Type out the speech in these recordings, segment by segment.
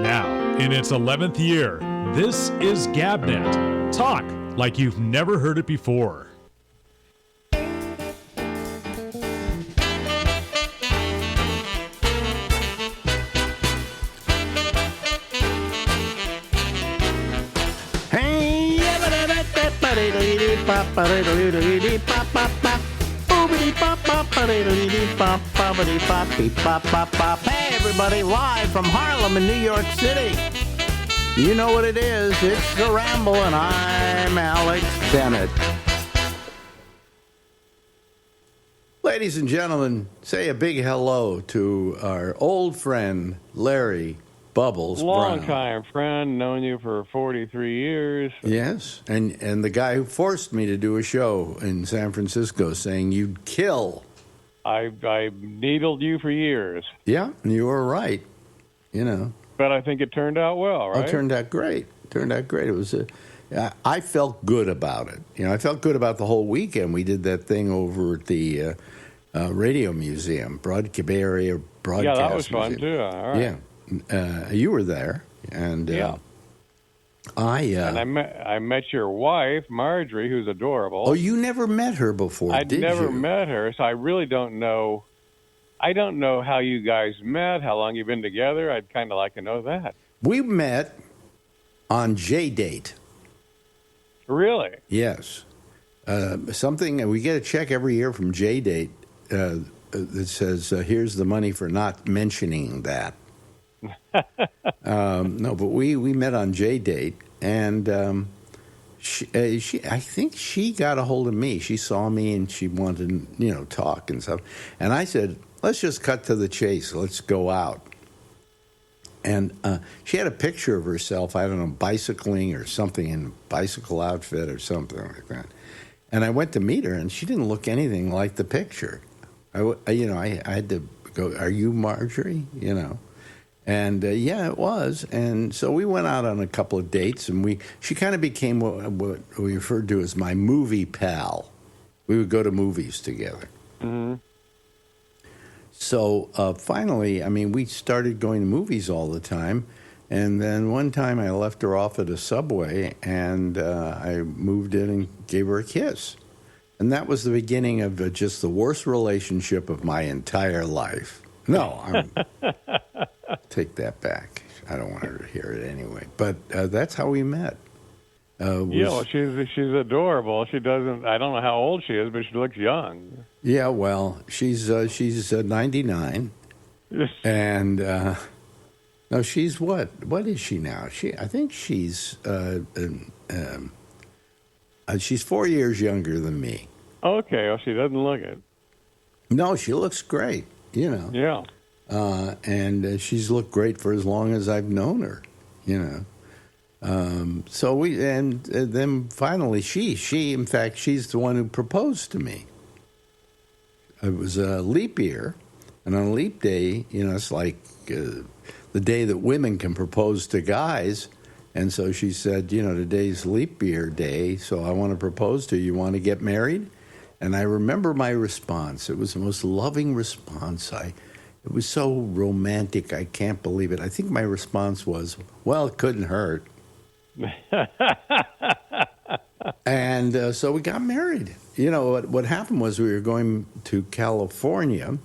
Now, in its 11th year, this is GabNet. Talk like you've never heard it before. Hey, everybody, live from Harlem in New York City. You know what it is. It's the Ramble, and I'm Alex Bennett. Ladies and gentlemen, say a big hello to our old friend, Larry Bubbles Long Brown. time friend, known you for 43 years. Yes, and the guy who forced me to do a show in San Francisco saying you'd kill. I needled you for years. Yeah, you were right, you know. But I think it turned out well, right? Oh, it turned out great. It was I felt good about it. You know, I felt good about the whole weekend. We did that thing over at the Radio Museum, Bay Area Broadcast Yeah, that was fun, Museum. too. All right. Yeah. You were there. And yeah. I met your wife, Marjorie, who's adorable. Oh, you never met her before, I'd did never you? met her, so I really don't know. I don't know how you guys met, how long you've been together. I'd kind of like to know that. We met on J-Date. Really? Yes. Something, we get a check every year from J-Date that says, here's the money for not mentioning that. No, but we met on J-Date, and she I think she got a hold of me. She saw me, and she wanted to, talk and stuff. And I said, let's just cut to the chase. Let's go out. And she had a picture of herself, I don't know, bicycling or something, in a bicycle outfit or something like that. And I went to meet her, and she didn't look anything like the picture. I had to go, are you Marjorie? And yeah, it was. And so we went out on a couple of dates, and she kind of became what we referred to as my movie pal. We would go to movies together. Mm-hmm. So finally, we started going to movies all the time. And then one time I left her off at a Subway, and I moved in and gave her a kiss. And that was the beginning of just the worst relationship of my entire life. No, take that back. I don't want her to hear it anyway. But that's how we met. Well, she's adorable. She doesn't. I don't know how old she is, but she looks young. Yeah, well, she's 99, and no, she's what? What is she now? I think she's 4 years younger than me. Okay, well, she doesn't look it. No, she looks great. Yeah. And she's looked great for as long as I've known her. So then finally she in fact, she's the one who proposed to me. It was a leap year, and on a leap day, it's like the day that women can propose to guys. And so she said, today's leap year day, so I want to propose to you. You want to get married? And I remember my response. It was the most loving response. It was so romantic, I can't believe it. I think my response was, well, it couldn't hurt. And so we got married. What happened was we were going to California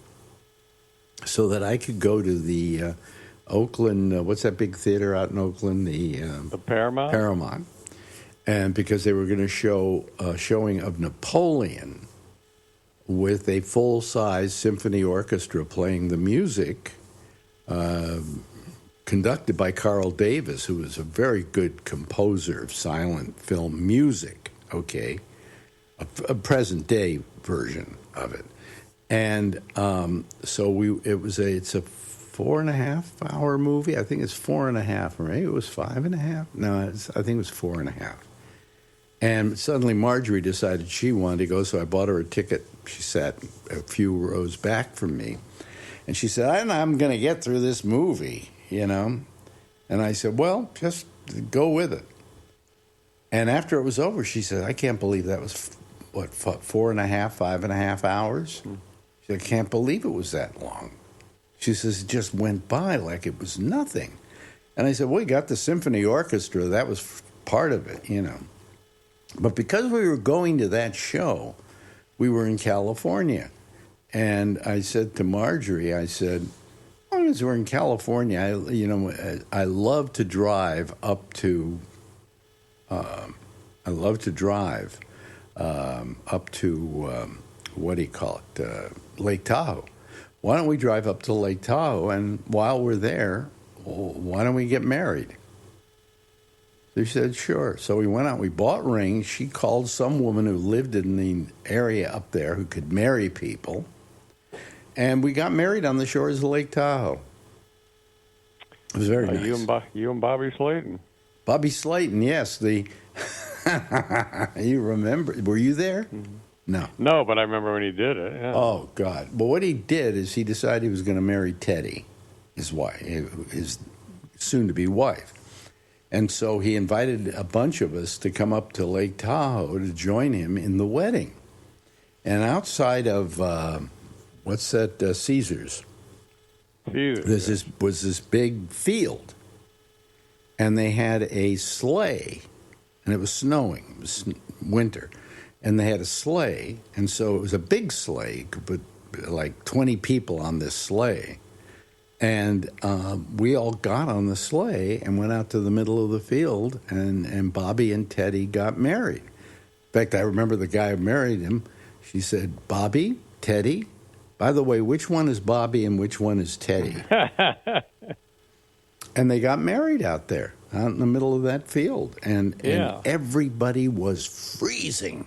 so that I could go to the Oakland, what's that big theater out in Oakland? The Paramount? Paramount. And because they were going to show a showing of Napoleon with a full-size symphony orchestra playing the music, conducted by Carl Davis, who was a very good composer of silent film music, okay? A present-day version of it. And so it's a 4.5-hour movie. I think it's 4.5, or maybe it was 5.5. No, I think it was 4.5. And suddenly Marjorie decided she wanted to go, so I bought her a ticket. She sat a few rows back from me. And she said, I'm going to get through this movie, And I said, well, just go with it. And after it was over, she said, I can't believe that was, 5.5 hours? She said, I can't believe it was that long. She says, it just went by like it was nothing. And I said, well, we got the symphony orchestra. That was part of it, you know. But because we were going to that show, we were in California. And I said to Marjorie, I said, as long as we're in California, I love to drive up to, what do you call it, Lake Tahoe. Why don't we drive up to Lake Tahoe, and while we're there, why don't we get married? So she said, sure. So we went out, we bought rings. She called some woman who lived in the area up there who could marry people. And we got married on the shores of Lake Tahoe. It was very nice. You and Bobby Slayton. Bobby Slayton, yes. You remember? Were you there? Mm-hmm. No. No, but I remember when he did it. Yeah. Oh, God. But what he did is he decided he was going to marry Teddy, his wife, his soon-to-be wife. And so he invited a bunch of us to come up to Lake Tahoe to join him in the wedding. And outside of, Caesars. Was this big field. And they had a sleigh, and it was snowing. It was winter. And they had a sleigh, and so it was a big sleigh. You could put like 20 people on this sleigh. And we all got on the sleigh and went out to the middle of the field, and Bobby and Teddy got married. In fact, I remember the guy who married him. She said, Bobby, Teddy, by the way, which one is Bobby and which one is Teddy? And they got married out there, out in the middle of that field. And everybody was freezing.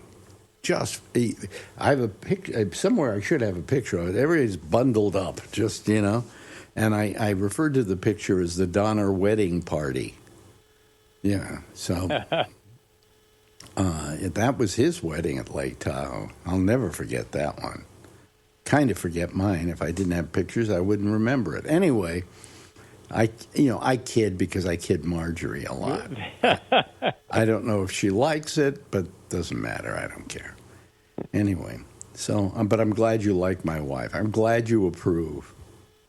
I have a picture somewhere. I should have a picture of it. Everybody's bundled up, just, you know. And I referred to the picture as the Donner wedding party. Yeah, so that was his wedding at Lake Tahoe. I'll never forget that one. Kind of forget mine. If I didn't have pictures, I wouldn't remember it. Anyway, I kid because I kid Marjorie a lot. I don't know if she likes it, but doesn't matter. I don't care. Anyway, so but I'm glad you like my wife. I'm glad you approve.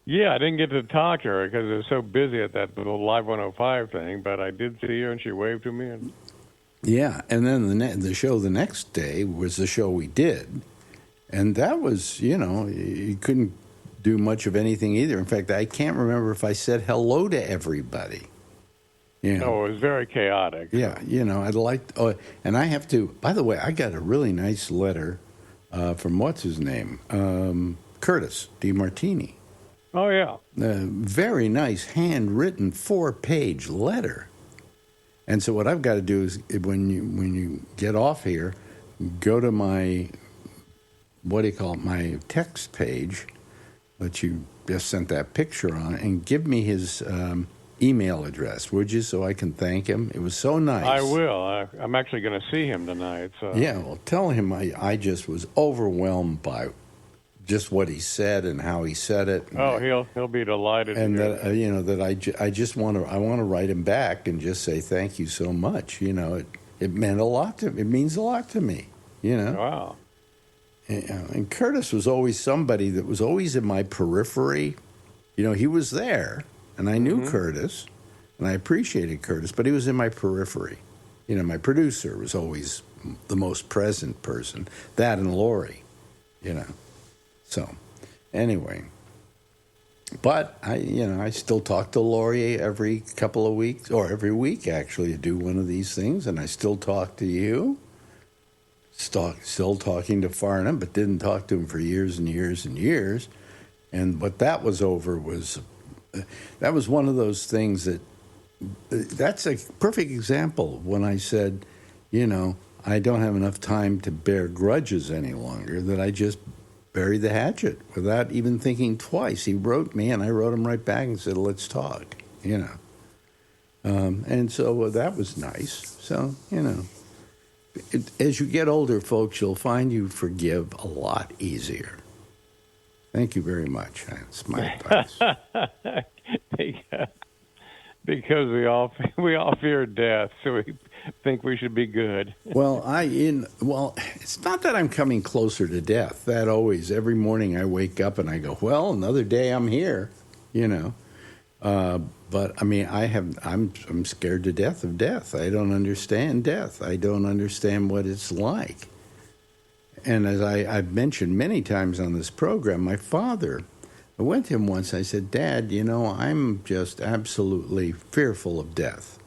Yeah, I didn't get to talk to her because I was so busy at that little Live 105 thing, but I did see her and she waved to me. And yeah, and then the show the next day was the show we did, and that was, you couldn't do much of anything either. In fact, I can't remember if I said hello to everybody. No, it was very chaotic. Yeah, I'd like. And I have to. By the way, I got a really nice letter from what's his name, Curtis DiMartini. Oh yeah, very nice handwritten 4-page letter. And so what I've got to do is when you get off here, go to my my text page that you just sent that picture on, and give me his email address, would you, so I can thank him? It was so nice. I will. I'm actually going to see him tonight. So. Yeah, well, tell him I just was overwhelmed by just what he said and how he said it. Oh, he'll be delighted. And that I just want to write him back and just say thank you so much. It meant a lot to me. It means a lot to me. Wow. And Curtis was always somebody that was always in my periphery. He was there, and I knew Curtis, and I appreciated Curtis, but he was in my periphery. My producer was always the most present person. That and Lori, So, anyway. But I still talk to Lori every couple of weeks, or every week actually, to do one of these things, and I still talk to you. Still talking to Farnham, but didn't talk to him for years and years and years. And what that was over was, that was one of those things that's a perfect example of when I said, I don't have enough time to bear grudges any longer, that I just buried the hatchet without even thinking twice. He wrote me, and I wrote him right back and said, let's talk, And so that was nice. So, as you get older, folks, you'll find you forgive a lot easier. Thank you very much. That's my advice. Because we all fear death, so we think we should be good. Well, it's not that I'm coming closer to death. That always, every morning I wake up and I go, well, another day I'm here, But I mean, I'm scared to death of death. I don't understand death. I don't understand what it's like. And as I've mentioned many times on this program, my father, I went to him once. I said, Dad, I'm just absolutely fearful of death.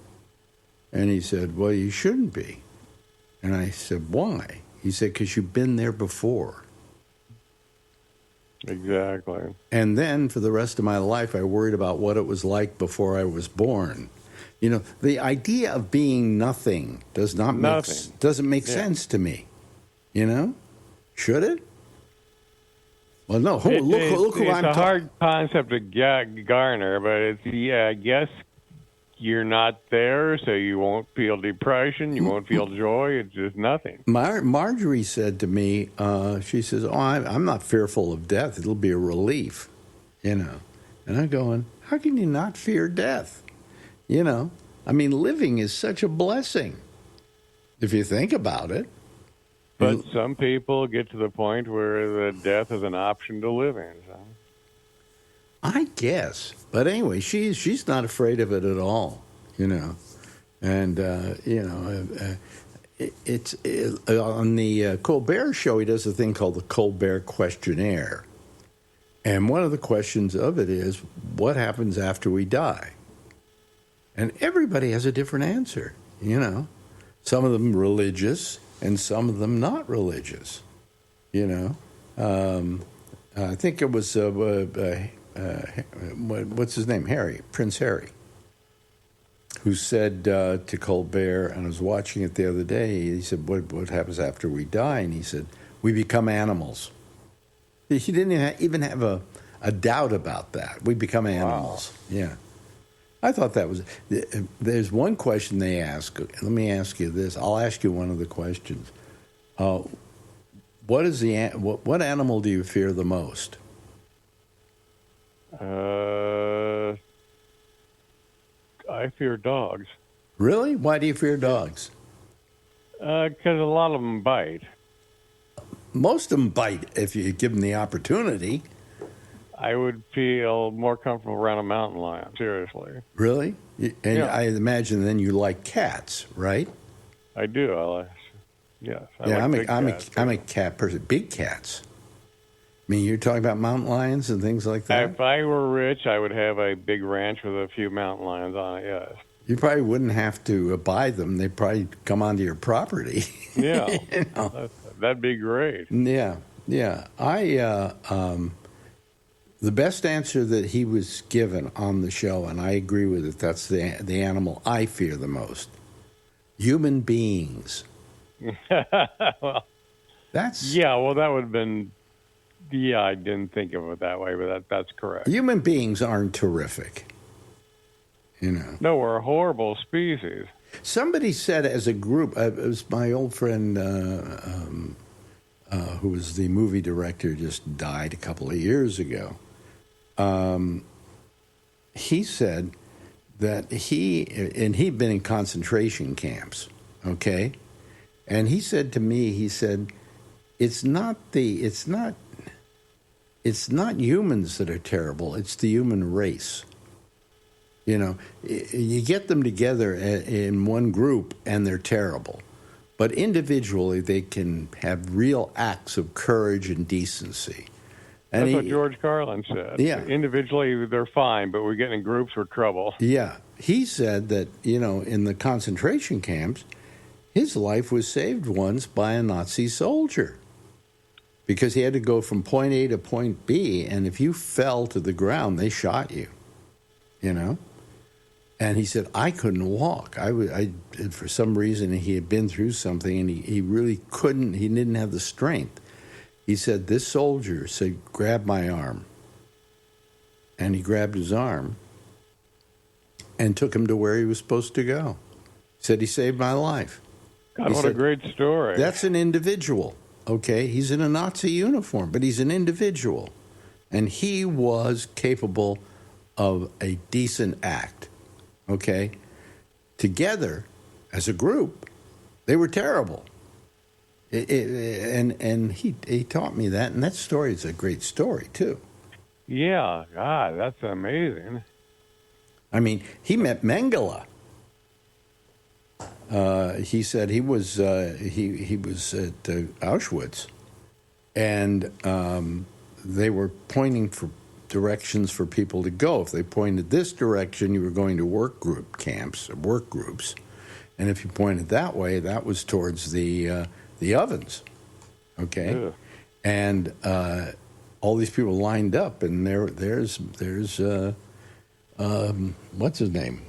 And he said, well, you shouldn't be. And I said, why? He said, because you've been there before. Exactly. And then for the rest of my life, I worried about what it was like before I was born. The idea of being nothing doesn't make sense to me. Should it? Well, no. Look who I'm talking. It's a hard concept to garner, but I guess you're not there, so you won't feel depression, you won't feel joy. It's just nothing. Marjorie said to me, she says, "Oh, I'm not fearful of death. It'll be a relief." And I'm going, how can you not fear death? I mean, living is such a blessing if you think about it. But some people get to the point where the death is an option to live in. So. I guess. But anyway, she's not afraid of it at all, And, it's on the Colbert Show, he does a thing called the Colbert Questionnaire. And one of the questions of it is, what happens after we die? And everybody has a different answer, Some of them religious and some of them not religious, I think it was, what's his name? Prince Harry, who said to Colbert, and I was watching it the other day, he said, what happens after we die? And he said, we become animals. He didn't even have a doubt about that. We become animals. Wow. Yeah. I thought that was... There's one question they ask. Let me ask you this. I'll ask you one of the questions. What animal do you fear the most? I fear dogs. Really? Why do you fear dogs? Because a lot of them bite. Most of them bite if you give them the opportunity. I would feel more comfortable around a mountain lion, seriously. Really? And yeah. I imagine then you like cats, right? I do. Yes. I'm a cat person. Big cats. I mean, you're talking about mountain lions and things like that? If I were rich, I would have a big ranch with a few mountain lions on it, yes. You probably wouldn't have to buy them. They'd probably come onto your property. Yeah. That'd be great. Yeah. The best answer that he was given on the show, and I agree with it, that's the animal I fear the most. Human beings. Well, that's... Yeah, well, that would have been... Yeah, I didn't think of it that way, but that's correct. Human beings aren't terrific, No, we're a horrible species. Somebody said as a group, it was my old friend who was the movie director, just died a couple of years ago. He said that he'd been in concentration camps, okay? And he said to me, it's not humans that are terrible, it's the human race. You get them together in one group and they're terrible. But individually, they can have real acts of courage and decency. And That's what George Carlin said. Yeah. Individually, they're fine, but we get in groups, we're trouble. Yeah. He said that, in the concentration camps, his life was saved once by a Nazi soldier. Because he had to go from point A to point B, and if you fell to the ground, they shot you. And he said, I couldn't walk. For some reason, he had been through something, and he really couldn't. He didn't have the strength. He said, this soldier said, grab my arm. And he grabbed his arm and took him to where he was supposed to go. He said, he saved my life. God, what a great story. That's an individual, okay? He's in a Nazi uniform, but he's an individual. And he was capable of a decent act. Okay, together as a group, they were terrible. And he taught me that, and that story is a great story too. Yeah, God, that's amazing. I mean, he met Mengele. He said he was he was at Auschwitz, and they were pointing for directions for people to go. If they pointed this direction, you were going to work groups, and if you pointed that way, that was towards the ovens. Okay, Yeah. and all these people lined up, and there's what's his name?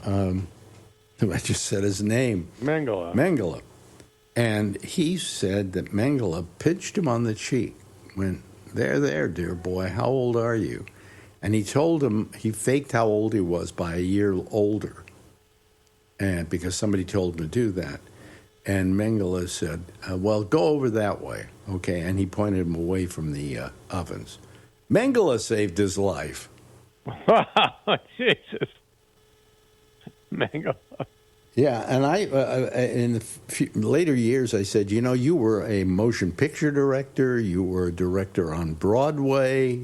I just said his name. Mengele. And he said that Mengele pinched him on the cheek, went, there, dear boy, how old are you? And he told him, he faked how old he was by a year older, and because somebody told him to do that. And Mengele said, well, go over that way, okay? And he pointed him away from the ovens. Mengele saved his life. Wow, Jesus. Mango. Yeah, and I in the later years, I said, you were a motion picture director, you were a director on Broadway,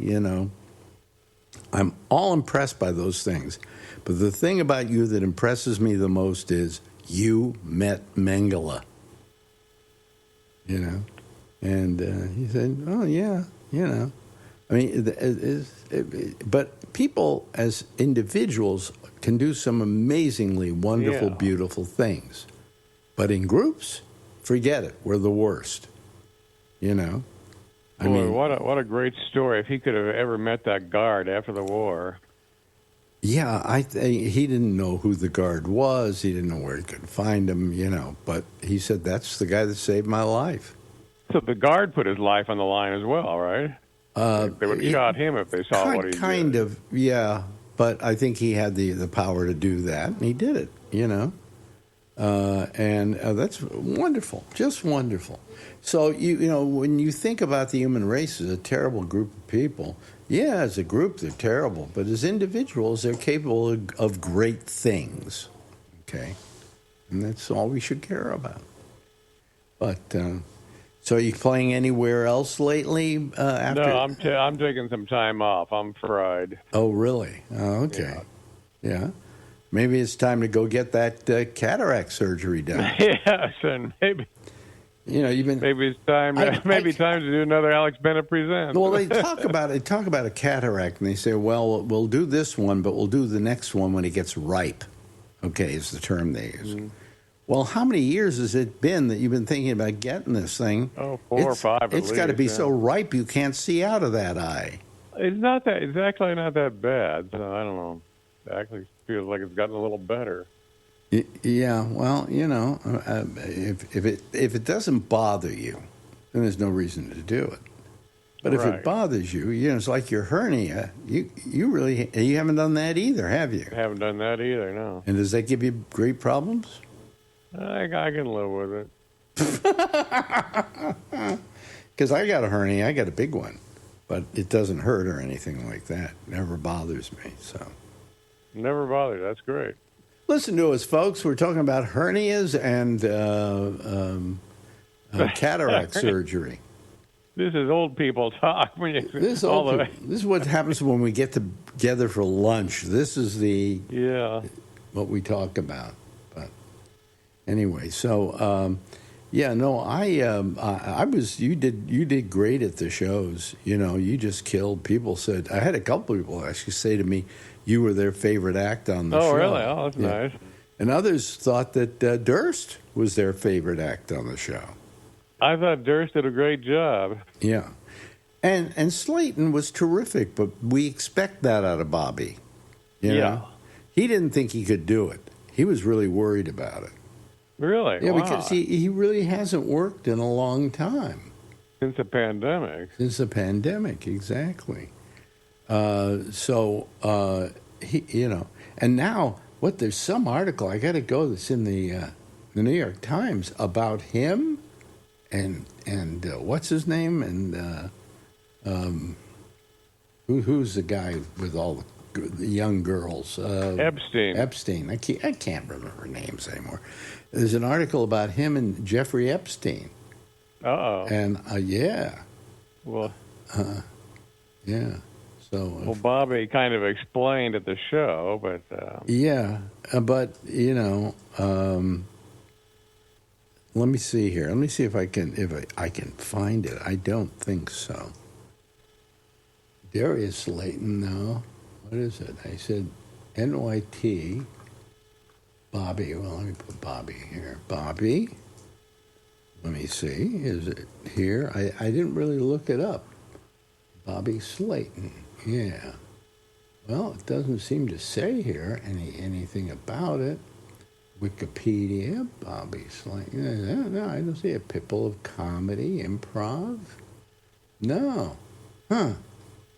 I'm all impressed by those things. But the thing about you that impresses me the most is you met Mengele, And he said, oh, yeah, I mean, but people as individuals can do some amazingly wonderful, beautiful things. But in groups, forget it. We're the worst. I mean, what a great story. If he could have ever met that guard after the war. Yeah, he didn't know who the guard was. He didn't know where he could find him, But he said, that's the guy that saved my life. So the guard put his life on the line as well, right? They would have shot him if they saw what he did. Kind of, yeah. But I think he had the power to do that, and he did it, And that's wonderful, just wonderful. So, when you think about the human race as a terrible group of people, yeah, as a group they're terrible, but as individuals they're capable of great things, okay? And that's all we should care about. But, so are you playing anywhere else lately after? No, I'm taking some time off. I'm fried. Oh, really? Oh, okay. Yeah. Maybe it's time to go get that cataract surgery done. Yes, and maybe maybe it's time. Time to do another Alex Bennett Presents. Well, they talk about a cataract, and they say, well, we'll do this one, but we'll do the next one when it gets ripe. Okay, is the term they use. Mm-hmm. Well, how many years has it been that you've been thinking about getting this thing? Oh, 4 or 5. It's got to be so ripe you can't see out of that eye. It's actually not that bad. So I don't know. It actually feels like it's gotten a little better. Yeah, well, if it doesn't bother you, then there's no reason to do it. But if it bothers you, it's like your hernia. You haven't done that either, have you? I haven't done that either, no. And does that give you great problems? I can live with it. Because I got a hernia, I got a big one, but it doesn't hurt or anything like that. It never bothers me. So never bothered. That's great. Listen to us, folks. We're talking about hernias and cataract surgery. This is old people talk. This is what happens when we get together for lunch. This is what we talk about. But anyway, so I was. You did great at the shows. You just killed. People said, I had a couple of people actually say to me, you were their favorite act on the show. Oh, really? Oh, that's nice. And others thought that Durst was their favorite act on the show. I thought Durst did a great job. Yeah. And Slayton was terrific, but we expect that out of Bobby. You know? He didn't think he could do it. He was really worried about it. Really? Yeah, wow. because he really hasn't worked in a long time. Since the pandemic. Since the pandemic, exactly. And now, there's some article, I got to go, that's in the New York Times about him and what's his name? And who's the guy with all the young girls? Epstein. I can't remember names anymore. There's an article about him and Jeffrey Epstein. Uh-oh. And, yeah. Well. Yeah. So Well, Bobby kind of explained at the show, but yeah, but let me see here. Let me see if I can find it. I don't think so. Darius Slayton, no. What is it? I said NYT. Bobby. Well, let me put Bobby here. Bobby. Let me see. Is it here? I didn't really look it up. Bobby Slayton. Yeah. Well, it doesn't seem to say here anything about it. Wikipedia, Bobby Slayton. No, I don't see a Pitbull of comedy, improv. No. Huh.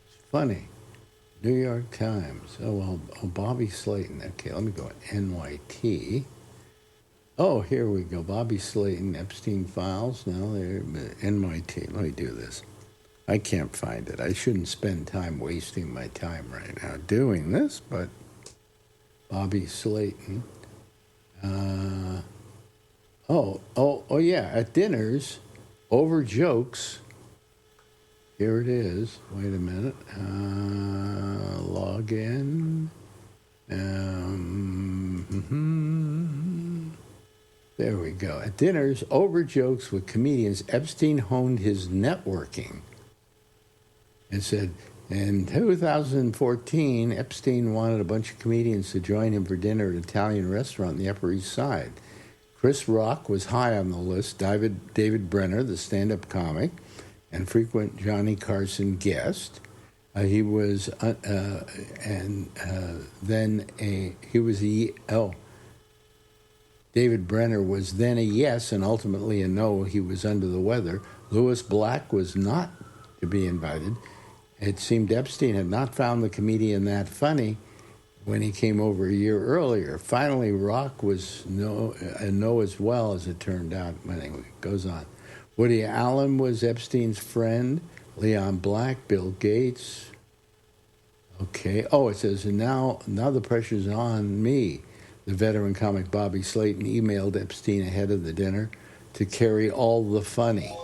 It's funny. New York Times. Oh, well, Bobby Slayton. Okay, let me go at NYT. Oh, here we go. Bobby Slayton, Epstein Files. No, there, NYT. Let me do this. I can't find it. I shouldn't spend time wasting my time right now doing this, but Bobby Slayton. Yeah, at dinners, over jokes. Here it is. Wait a minute. Log in. There we go. At dinners, over jokes with comedians, Epstein honed his networking. It said, in 2014, Epstein wanted a bunch of comedians to join him for dinner at an Italian restaurant in the Upper East Side. Chris Rock was high on the list, David Brenner, the stand-up comic, and frequent Johnny Carson guest. David Brenner was then a yes and ultimately a no. He was under the weather. Louis Black was not to be invited. It seemed Epstein had not found the comedian that funny when he came over a year earlier. Finally, Rock was no as well, as it turned out. Anyway, it goes on. Woody Allen was Epstein's friend. Leon Black, Bill Gates. Okay. Oh, it says, and now the pressure's on me. The veteran comic Bobby Slayton emailed Epstein ahead of the dinner to carry all the funny.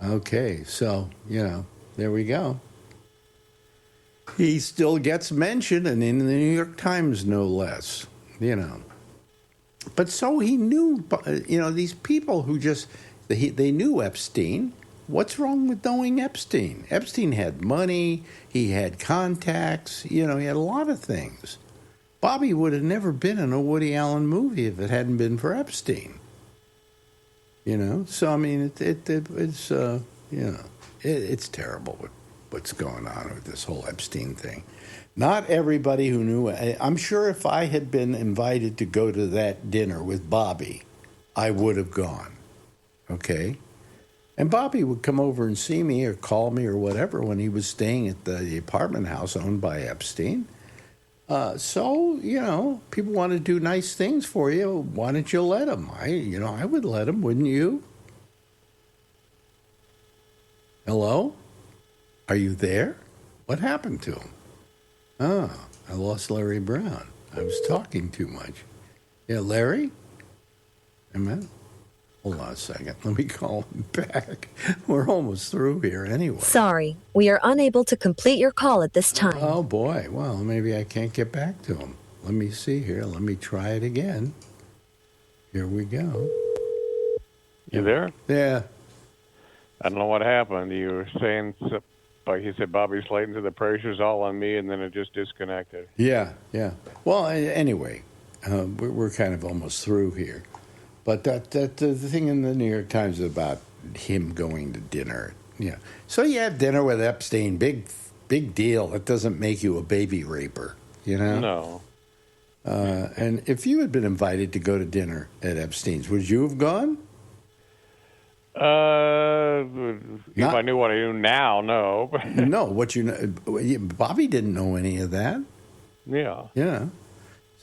Okay, so, there we go. He still gets mentioned, and in the New York Times, no less, But so he knew, these people who they knew Epstein. What's wrong with knowing Epstein? Epstein had money, he had contacts, he had a lot of things. Bobby would have never been in a Woody Allen movie if it hadn't been for Epstein. So I mean, it's terrible what's going on with this whole Epstein thing. Not everybody who knew. I'm sure if I had been invited to go to that dinner with Bobby, I would have gone. Okay? And Bobby would come over and see me or call me or whatever when he was staying at the apartment house owned by Epstein. So, people want to do nice things for you. Why don't you let them? I would let them, wouldn't you? Hello? Are you there? What happened to him? Oh, I lost Larry Brown. I was talking too much. Yeah, Larry? Amen. Hold on a second. Let me call him back. We're almost through here anyway. Sorry, we are unable to complete your call at this time. Oh, boy. Well, maybe I can't get back to him. Let me see here. Let me try it again. Here we go. You there? Yeah. I don't know what happened. You were saying, like you said, Bobby Slayton said the pressure's all on me, and then it just disconnected. Yeah. Well, anyway, we're kind of almost through here. But the thing in the New York Times is about him going to dinner. Yeah. So you have dinner with Epstein. Big deal. That doesn't make you a baby raper, No. And if you had been invited to go to dinner at Epstein's, would you have gone? If I knew what I knew now, no. No. Bobby didn't know any of that. Yeah. Yeah.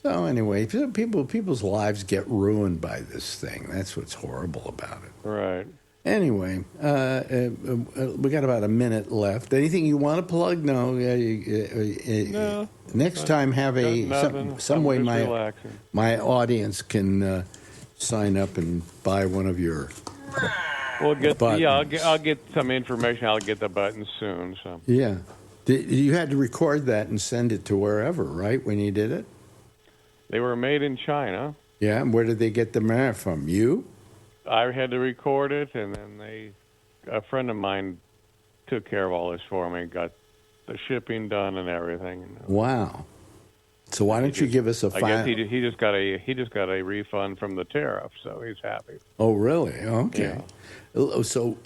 So anyway, people's lives get ruined by this thing. That's what's horrible about it. Right. Anyway, we got about a minute left. Anything you want to plug? No. No. Next time, have some way my audience can sign up and buy one of your. I'll get some information. I'll get the button soon. So. Yeah. You had to record that and send it to wherever, right, when you did it? They were made in China. Yeah, and where did they get the meh from? You? I had to record it, and then a friend of mine took care of all this for me, got the shipping done and everything. Wow. So why don't you give us a I guess he just got a refund from the tariff, so he's happy. Oh, really? Okay. Yeah. So,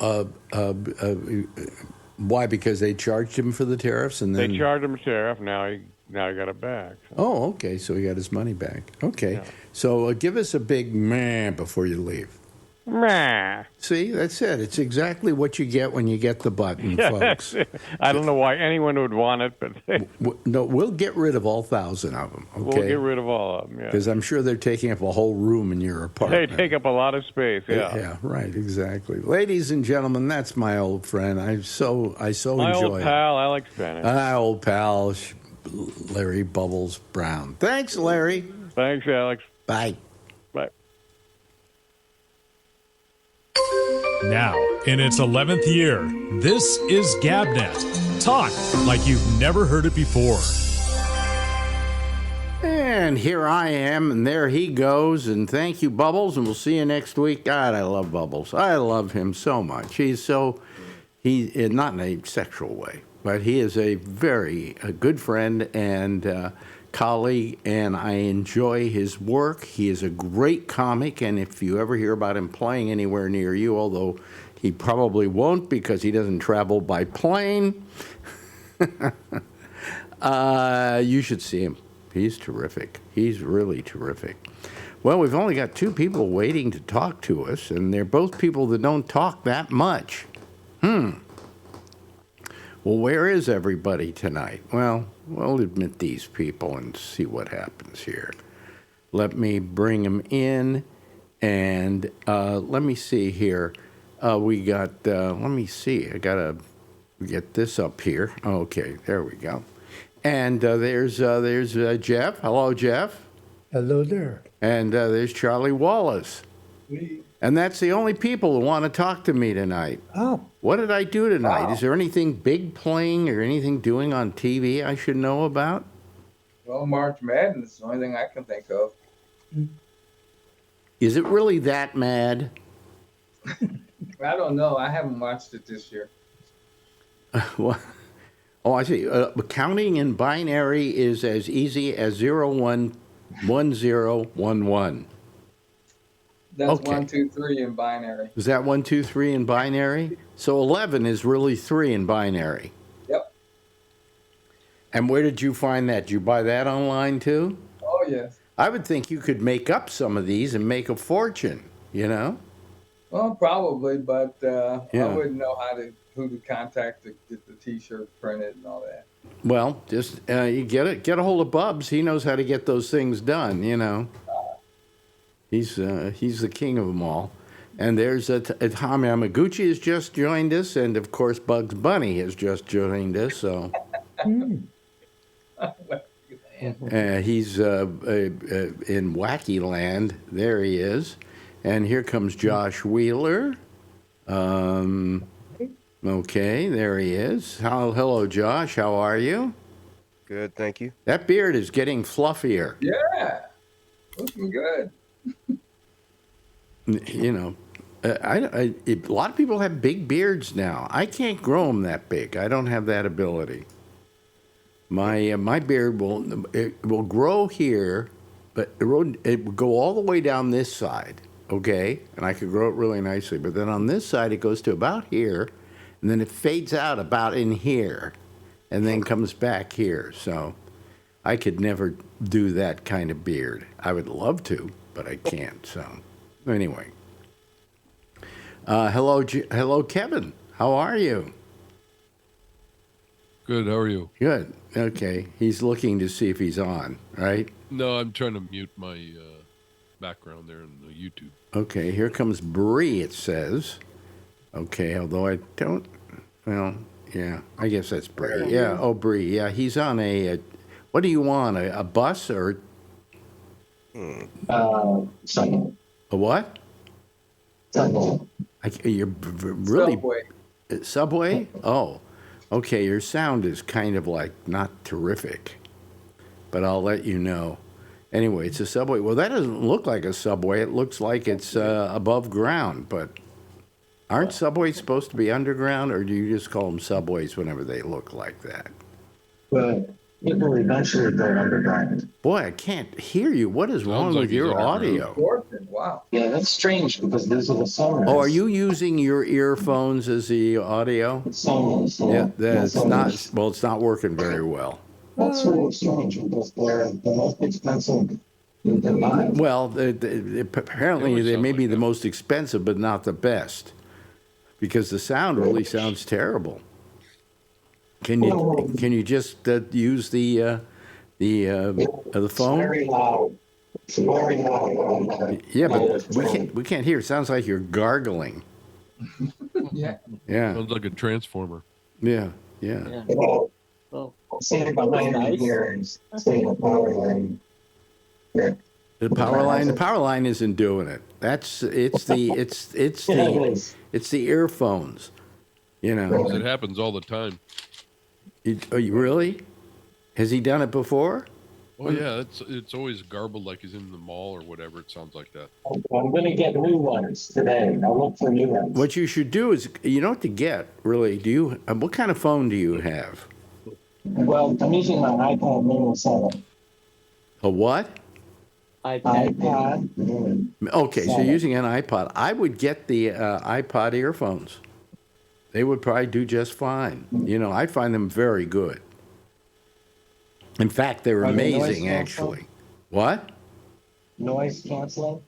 why? Because they charged him for the tariffs, and then They charged him a tariff. Now he got it back. So. Oh, okay. So he got his money back. Okay. Yeah. So give us a big meh before you leave. Meh. See, that's it. It's exactly what you get when you get the button, folks. I don't know why anyone would want it, but No, we'll get rid of all 1,000 of them. Okay. we'll get rid of all of them. Yeah. Because I'm sure they're taking up a whole room in your They apartment. take up a lot of space. Yeah. Yeah, right, exactly. Ladies and gentlemen, that's my old friend. I so My enjoy old pal, Alex Bennett. My old pal, Larry Bubbles Brown. Thanks, Larry. Thanks, Alex. Bye. Bye. Now, in its 11th year, this is Gabnet. Talk like you've never heard it before. And here I am, and there he goes. And thank you, Bubbles, and we'll see you next week. God, I love Bubbles. I love him so much. He's not in a sexual way, but he is a good friend and colleague, and I enjoy his work. He is a great comic, and if you ever hear about him playing anywhere near you, although he probably won't because he doesn't travel by plane, you should see him. He's terrific. He's really terrific. Well, we've only got 2 people waiting to talk to us, and they're both people that don't talk that much. Well, where is everybody tonight? Well, we'll admit these people and see what happens here. Let me bring them in, and let me see here. We got, let me see. I got to get this up here. Okay, there we go. And there's Jeff. Hello, Jeff. Hello there. And there's Charlie Wallace. And that's the only people who want to talk to me tonight. Oh. What did I do tonight? Wow. Is there anything big playing or anything doing on TV I should know about? Well, March Madness is the only thing I can think of. Is it really that mad? I don't know. I haven't watched it this year. What? Oh, I see. Counting in binary is as easy as 011011. That's Okay. 1, 2, 3 in binary. Is that 1, 2, 3 in binary? So 11 is really 3 in binary. Yep. And where did you find that? Did you buy that online too? Oh, yes. I would think you could make up some of these and make a fortune, you know? Well, probably, but Yeah. I wouldn't know who to contact to get the T-shirt printed and all that. Well, just you get a hold of Bubs. He knows how to get those things done, you know. He's the king of them all. And there's Tom Yamaguchi has just joined us, and of course Bugs Bunny has just joined us. So he's in Wacky Land. There he is, and here comes Josh Wheeler. Okay, there he is. Hello, Josh. How are you? Good, thank you. That beard is getting fluffier. Yeah. Looking good. You know, a lot of people have big beards now. I can't grow them that big. I don't have that ability. My beard will grow here, but it will go all the way down this side, okay? And I could grow it really nicely. But then on this side, it goes to about here, and then it fades out about in here, and then comes back here. So I could never do that kind of beard. I would love to, but I can't. So anyway, hello, Kevin. How are you? Good, how are you? Good. Okay. He's looking to see if he's on, right? No, I'm trying to mute my background there in the YouTube. Okay. Here comes Bree, it says. Okay. Although I don't, well, yeah, I guess that's Bree. Yeah. Oh, Bree. Yeah. He's on what do you want? A bus or? Subway. A what? Subway. You're really. Subway. Subway? Oh. Okay, your sound is kind of like not terrific, but I'll let you know. Anyway, it's a subway. Well, that doesn't look like a subway. It looks like it's above ground, but aren't subways supposed to be underground, or do you just call them subways whenever they look like that? But it will eventually go underground. Boy, I can't hear you. What is wrong like with he's your underground. audio? Orphan, wow. Yeah, that's strange because these are the sonars. Oh, are you using your earphones as the audio? Sonars, Yeah, that's not. sonars. Well, it's not working very well. That's really strange because they're the most expensive you can buy. Well, apparently They they always may sound be like the that. most expensive, but not the best, because the sound really sounds terrible. Can you just use the It's phone? very loud. It's very loud. Yeah, but we can't hear. It sounds like you're gargling. Yeah. Yeah, Sounds like a transformer. yeah. Well, standing behind me here is staying the power line. Here. The power line isn't doing it. It's Yeah, it is. the earphones. You know. It happens all the time. Oh, you really? Has he done it before? Oh yeah, it's always garbled like he's in the mall or whatever. It sounds like that. I'm going to get new ones today. I'll look for new ones. What you should do is, you know what to get, really. Do you? What kind of phone do you have? Well, I'm using my iPad Mini 7. A what? iPad Mini. Okay, so you're using an iPod. I would get the iPod earphones. They would probably do just fine. You know, I find them very good. In fact, they're Are they noise amazing, canceling? actually. What? Noise canceling?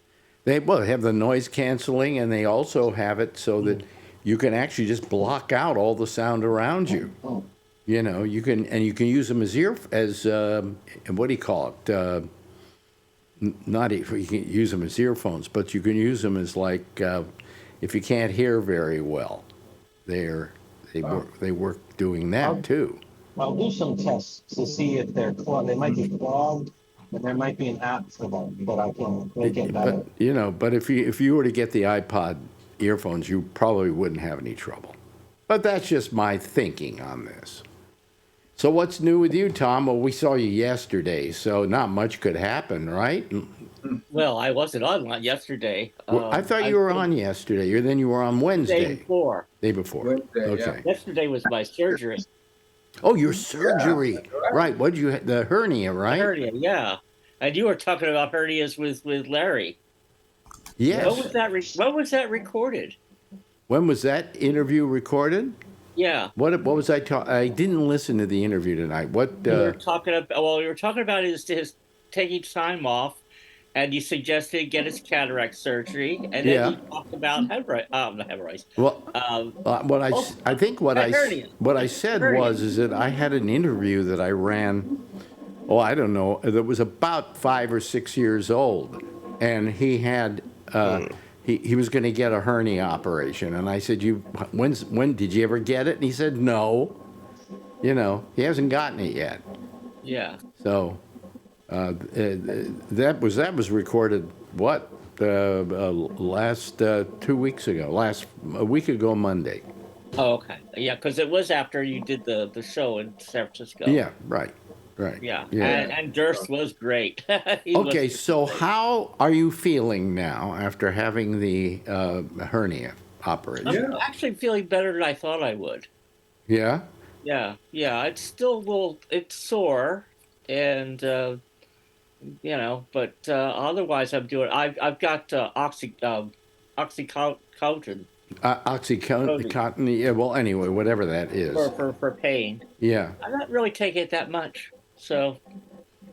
They have the noise canceling, and they also have it so that you can actually just block out all the sound around you. You know, you can use them as what do you call it? Not you can use them as earphones, but you can use them as like if you can't hear very well, they work doing that too. I'll do some tests to see if they're clogged. They might be clogged, and there might be an app for them that I can make it better. But you know, if you were to get the iPod earphones, you probably wouldn't have any trouble. But that's just my thinking on this. So what's new with you, Tom? Well, we saw you yesterday, so not much could happen, right? Well, I wasn't on yesterday. Well, I thought you were on yesterday, or then you were on Day Wednesday. before. Day before. Wednesday, yeah. Okay. Yesterday was my surgery. Oh, your surgery. Right. What did you the hernia, right? Hernia, yeah. And you were talking about hernias with Larry. Yes. What was that? What was that recorded? When was that interview recorded? Yeah. What was I talking? I didn't listen to the interview tonight. What? We were talking about. Well, we were talking about his taking time off, and you suggested get his cataract surgery, and then Yeah. you talked about hemorrhoids. Well, what I think what hernia. I said Hernia. is that I had an interview that I ran. Oh, I don't know. That was about 5 or 6 years old, and he had. He was going to get a hernia operation, and I said, when did you ever get it? And he said, no. You know, he hasn't gotten it yet. Yeah. So that was recorded last 2 weeks ago, a week ago Monday. Oh, okay. Yeah, because it was after you did the show in San Francisco. Yeah, right. Yeah. And Durst was great. Okay, so how are you feeling now after having the hernia operation? I'm actually feeling better than I thought I would. Yeah? Yeah. It's still it's sore, and but otherwise I'm doing. I've got oxycontin. Oxycontin, yeah, well, anyway, whatever that is. For pain. Yeah. I'm not really taking it that much, so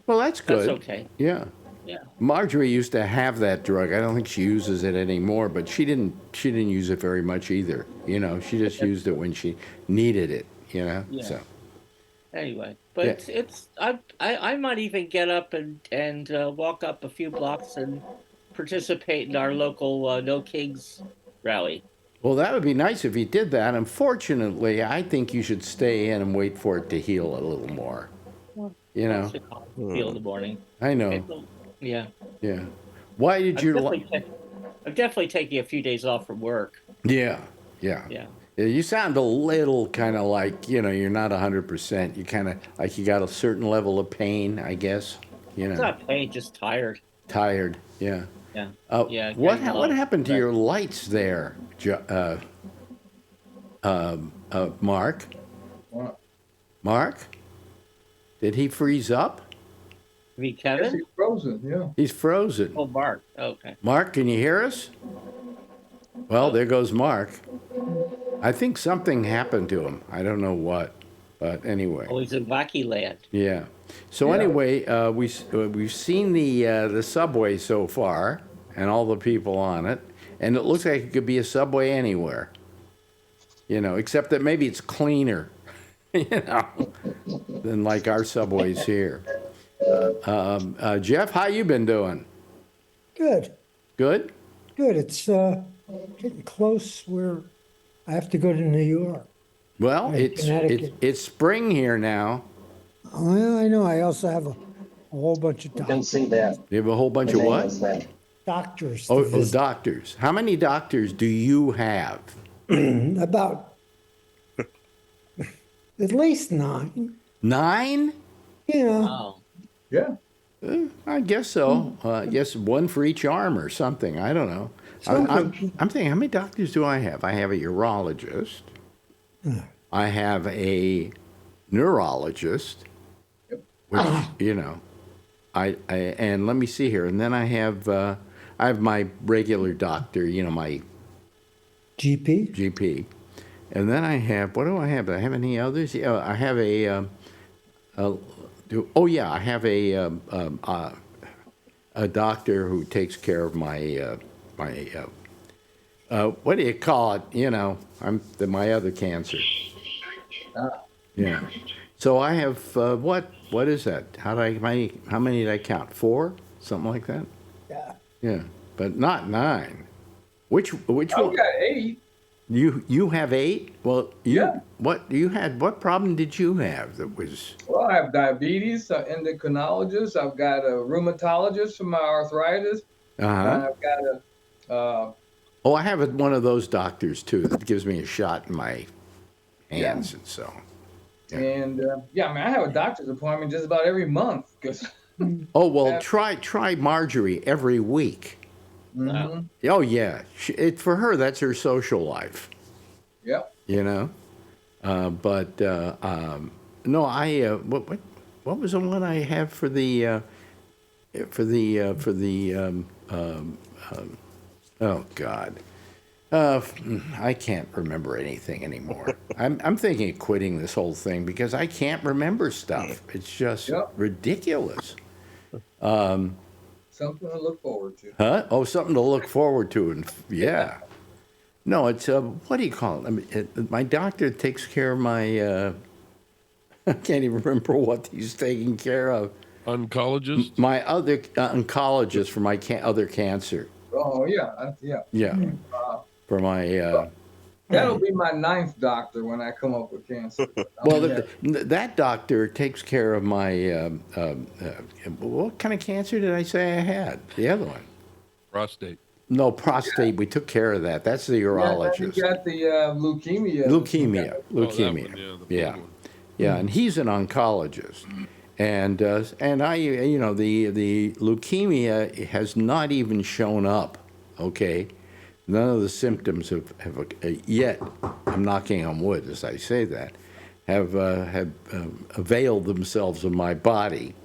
Well, that's good. that's okay. Yeah. Yeah. Marjorie used to have that drug. I don't think she uses it anymore, but she didn't use it very much either. You know, she just used it when she needed it, you know? Yeah. So Anyway, but Yeah. it's I might even get up and walk up a few blocks and participate in our local No Kings rally. well, that would be nice if you did that. Unfortunately, I think you should stay in and wait for it to heal a little more. You know, Feel in the morning. I know. Yeah. Yeah. Why did you? I'm definitely taking a few days off from work. Yeah. Yeah. You sound a little kind of like, you're not 100%. You kind of like you got a certain level of pain, I guess. It's not pain, just tired. Tired. Yeah. Yeah. What getting what low. happened to Right. your lights there, Mark? Wow. Mark? Did he freeze up? Me, Yes, Kevin? he's frozen. Yeah. He's frozen. Oh, Mark. Okay. Mark, can you hear us? Well, there goes Mark. I think something happened to him. I don't know what, but anyway. Oh, he's in Wacky Land. Yeah. So Yeah. anyway, we've seen the subway so far and all the people on it, and it looks like it could be a subway anywhere. Except that maybe it's cleaner, than like our subways here. Jeff, how you been doing? Good, Good. good. It's getting close where I have to go to New York. Well, Right, it's Connecticut. it's spring here now. Well, I know. I also have a whole bunch of You can doc- see that. You have a whole bunch The of name what? is there. doctors to Oh, visit. doctors. How many doctors do you have? About at least 9. 9? Yeah, Wow. Yeah. I guess so. I guess one for each arm or something. I don't know. I'm thinking, how many doctors do I have? I have a urologist. I have a neurologist, which I and let me see here. And then I have my regular doctor. My GP. GP. And then I have, what do I have? Do I have any others? Yeah, I have I have a doctor who takes care of my what do you call it? My other cancer. Yeah. So I have what is that? How many did I count? 4, something like that. Yeah. Yeah, but not 9. Which I've one? got 8. You have 8? Well, Yeah. What problem did you have that was? Well, I have diabetes, an endocrinologist. I've got a rheumatologist for my arthritis. Uh-huh. I've got a Oh, I have one of those doctors too that gives me a shot in my hands and so. Yeah. and I have a doctor's appointment just about every month because. Oh, well, try Marjorie every week. Mhm. Oh yeah, for her that's her social life. Yep. But no, what was the one I have for the oh God. I can't remember anything anymore. I'm thinking of quitting this whole thing because I can't remember stuff. It's just ridiculous. Something to look forward to. Huh? Oh, something to look forward to. And yeah. No, it's what do you call it? I mean, my doctor takes care of my. I can't even remember what he's taking care of. Oncologist? My other oncologist for my other cancer. Oh yeah, yeah. Yeah. For my. That'll be my 9th doctor when I come up with cancer. Well, that doctor takes care of my. What kind of cancer did I say I had? The other one. Prostate. No, prostate. We took care of that. That's the urologist. You got the leukemia. Leukemia. Oh, that Leukemia. one, yeah, the Yeah. blood one. Yeah, and he's an oncologist, and I, the leukemia has not even shown up. Okay, none of the symptoms have yet. I'm knocking on wood as I say that, have availed themselves of my body.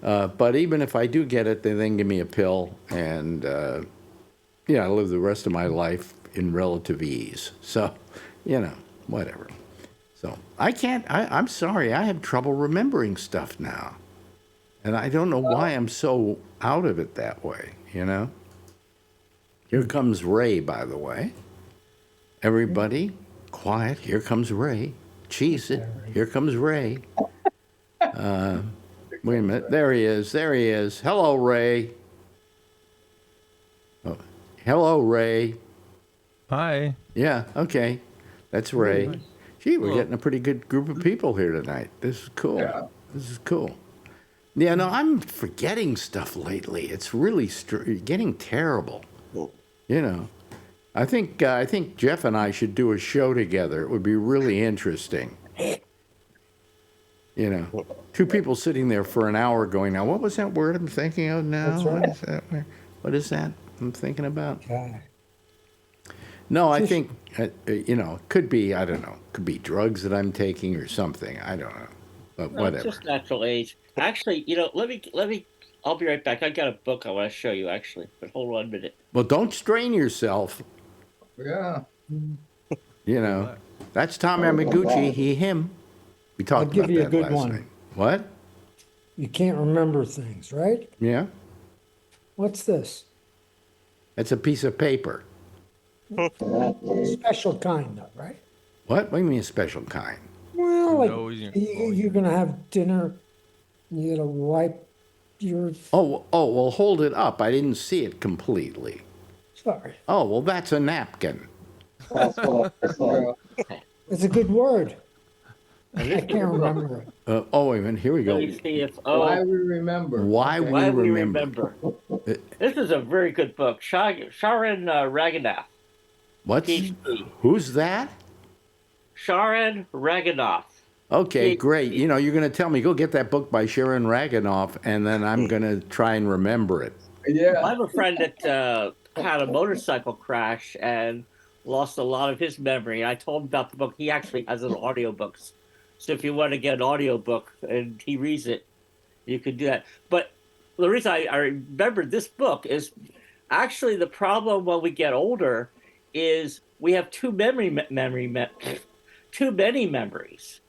But even if I do get it, they then give me a pill, and I live the rest of my life in relative ease. So, whatever. So I can't. I'm sorry. I have trouble remembering stuff now, and I don't know why I'm so out of it that way. Here comes Ray, by the way. Everybody, quiet. Here comes Ray. Cheese it. Here comes Ray. Wait a minute. There he is. There he is. Hello, Ray. Oh, hello, Ray. Hi. Yeah. Okay. That's Ray. Gee, we're getting a pretty good group of people here tonight. This is cool. Yeah. This is cool. Yeah, no, I'm forgetting stuff lately. It's really getting terrible. I think Jeff and I should do a show together. It would be really interesting. You know, two people sitting there for an hour going, now, what was that word I'm thinking of now? That's right. What is that word? What is that I'm thinking about? God. No, I Just- think, you know, could be, I don't know, could be drugs that I'm taking or something. I don't know. But No, whatever. just natural age. Actually, let me. I'll be right back. I got a book I want to show you, actually. But hold on a minute. Well, don't strain yourself. Yeah. You know, that's Tom Yamaguchi, he, him. We talked I'll give about you a that good last one. night. What? You can't remember things, right? Yeah? What's this? That's a piece of paper. Special kind, though, right? What? What do you mean a special kind? Well, like nose, your- you're gonna have dinner. You gotta wipe your. Oh, well, hold it up. I didn't see it completely. Sorry, Oh, well, that's a napkin. That's what I said. it's a good word. I can't remember it. Oh, wait a minute. Here we Let go. me see if. Why Oh, we remember. Why Okay. why we we remember. remember. This is a very good book. Sharon Raganoff. What's, PhD. who's that? Sharon Raganoff. Okay, PhD. great. You know, you're going to tell me, go get that book by Sharon Raganoff, and then I'm going to try and remember it. I Yeah. have a friend that had a motorcycle crash and lost a lot of his memory. I told him about the book. He actually has an audiobooks. So if you want to get an audiobook and he reads it, you could do that. But the reason I remembered this book is actually the problem when we get older is we have too many memories,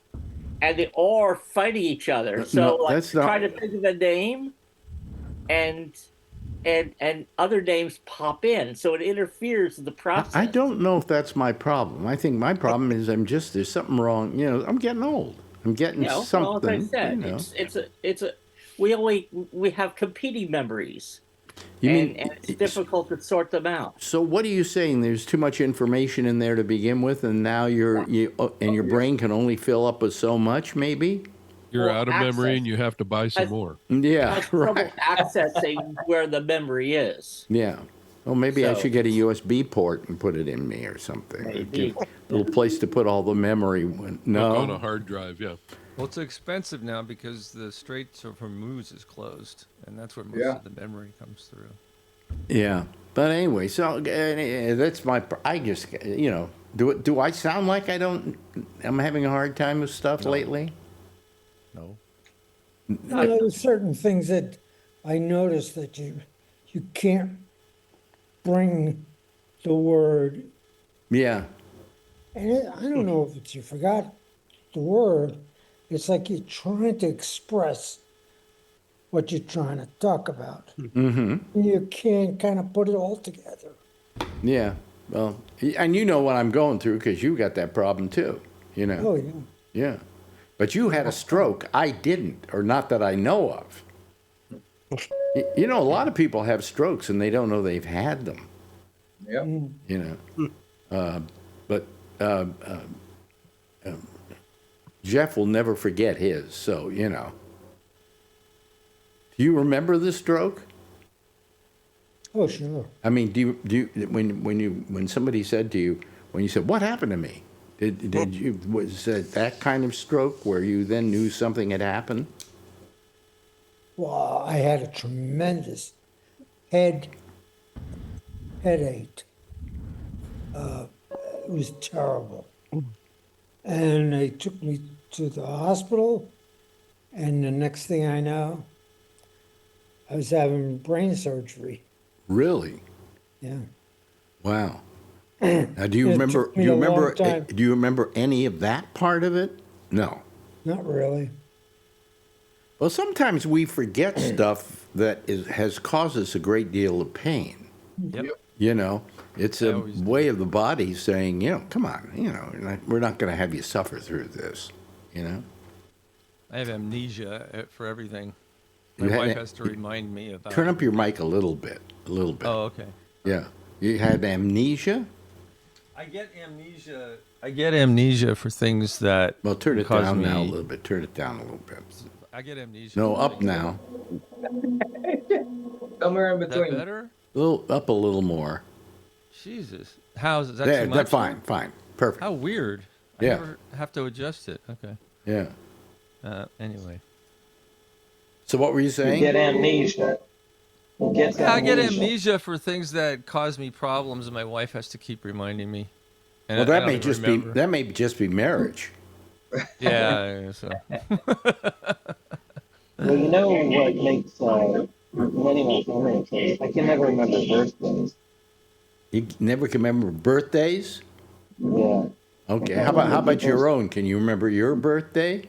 and they all are fighting each other. So No, like that's not- trying to think of a name, and other names pop in, so it interferes with the process. I don't know if that's my problem. I think my problem is there's something wrong. You know, I'm getting old. I'm getting You know, something. well, as I said, you know. it's a we have competing memories, You and mean- it's difficult to sort them out. So what are you saying? There's too much information in there to begin with, and now your brain can only fill up with so much, maybe? You're Well, out of memory access- and you have to buy some Has- more. Yeah, Has trouble right. accessing where the memory is. Yeah. Well, maybe I So- should get a USB port and put it in me or something. Maybe. A little place to put all the memory. No. On a No. hard drive, yeah. Well, it's expensive now because the Straits of Hormuz is closed, and that's where most Yeah. of the memory comes through. Yeah. But anyway, so that's my. I just you know. Do I sound like I'm having a hard time with stuff lately? No. There's certain things that I noticed that you can't bring the word, Yeah. and I don't know if it's you forgot the word. It's like you're trying to express what you're trying to talk about. Mm-hmm. You can't kind of put it all together. Yeah. Well, and you know what I'm going through because you got that problem too. You know. Oh yeah. Yeah. But you had a stroke. I didn't, or not that I know of. You know, a lot of people have strokes and they don't know they've had them. Yep. You know. But Jeff will never forget his. So you know. Do you remember the stroke? Oh sure. I mean, do you when somebody said to you when you said what happened to me? Was it that kind of stroke where you then knew something had happened? Well, I had a tremendous headache. It was terrible. And they took me to the hospital, and the next thing I know, I was having brain surgery. Really? Yeah. Wow. Now, do you It remember? took me a long time. Do you remember any of that part of it? No. Not really. Well, sometimes we forget stuff that has caused us a great deal of pain. Yep. You know, it's I a always do. way of the body saying, you know, come on, you know, we're not going to have you suffer through this. You know. I have amnesia for everything. You My had- wife has to remind me about Turn it. up your mic a little bit. A little bit. Oh, okay. Yeah. You had amnesia? I get amnesia. I get amnesia for things that Well, turn it cause down now a me- little bit. Turn it down a little bit. I get amnesia. No, for up things now. Somewhere in That between. better? Up a little more. Jesus. How's is that There, too that's much? fine, perfect. How weird. I Yeah. never have to adjust it. Okay. Yeah. Anyway. So what were you You saying? get amnesia. He gets Yeah, I get amnesia. amnesia for things that cause me problems, and my wife has to keep reminding me. And Well, I that don't may even just remember. be just be marriage. Yeah, so. Well, you know what makes many of my family, I can never remember birthdays. You never can remember birthdays? Yeah. Okay. I How can't about remember your own? Can you remember your birthday?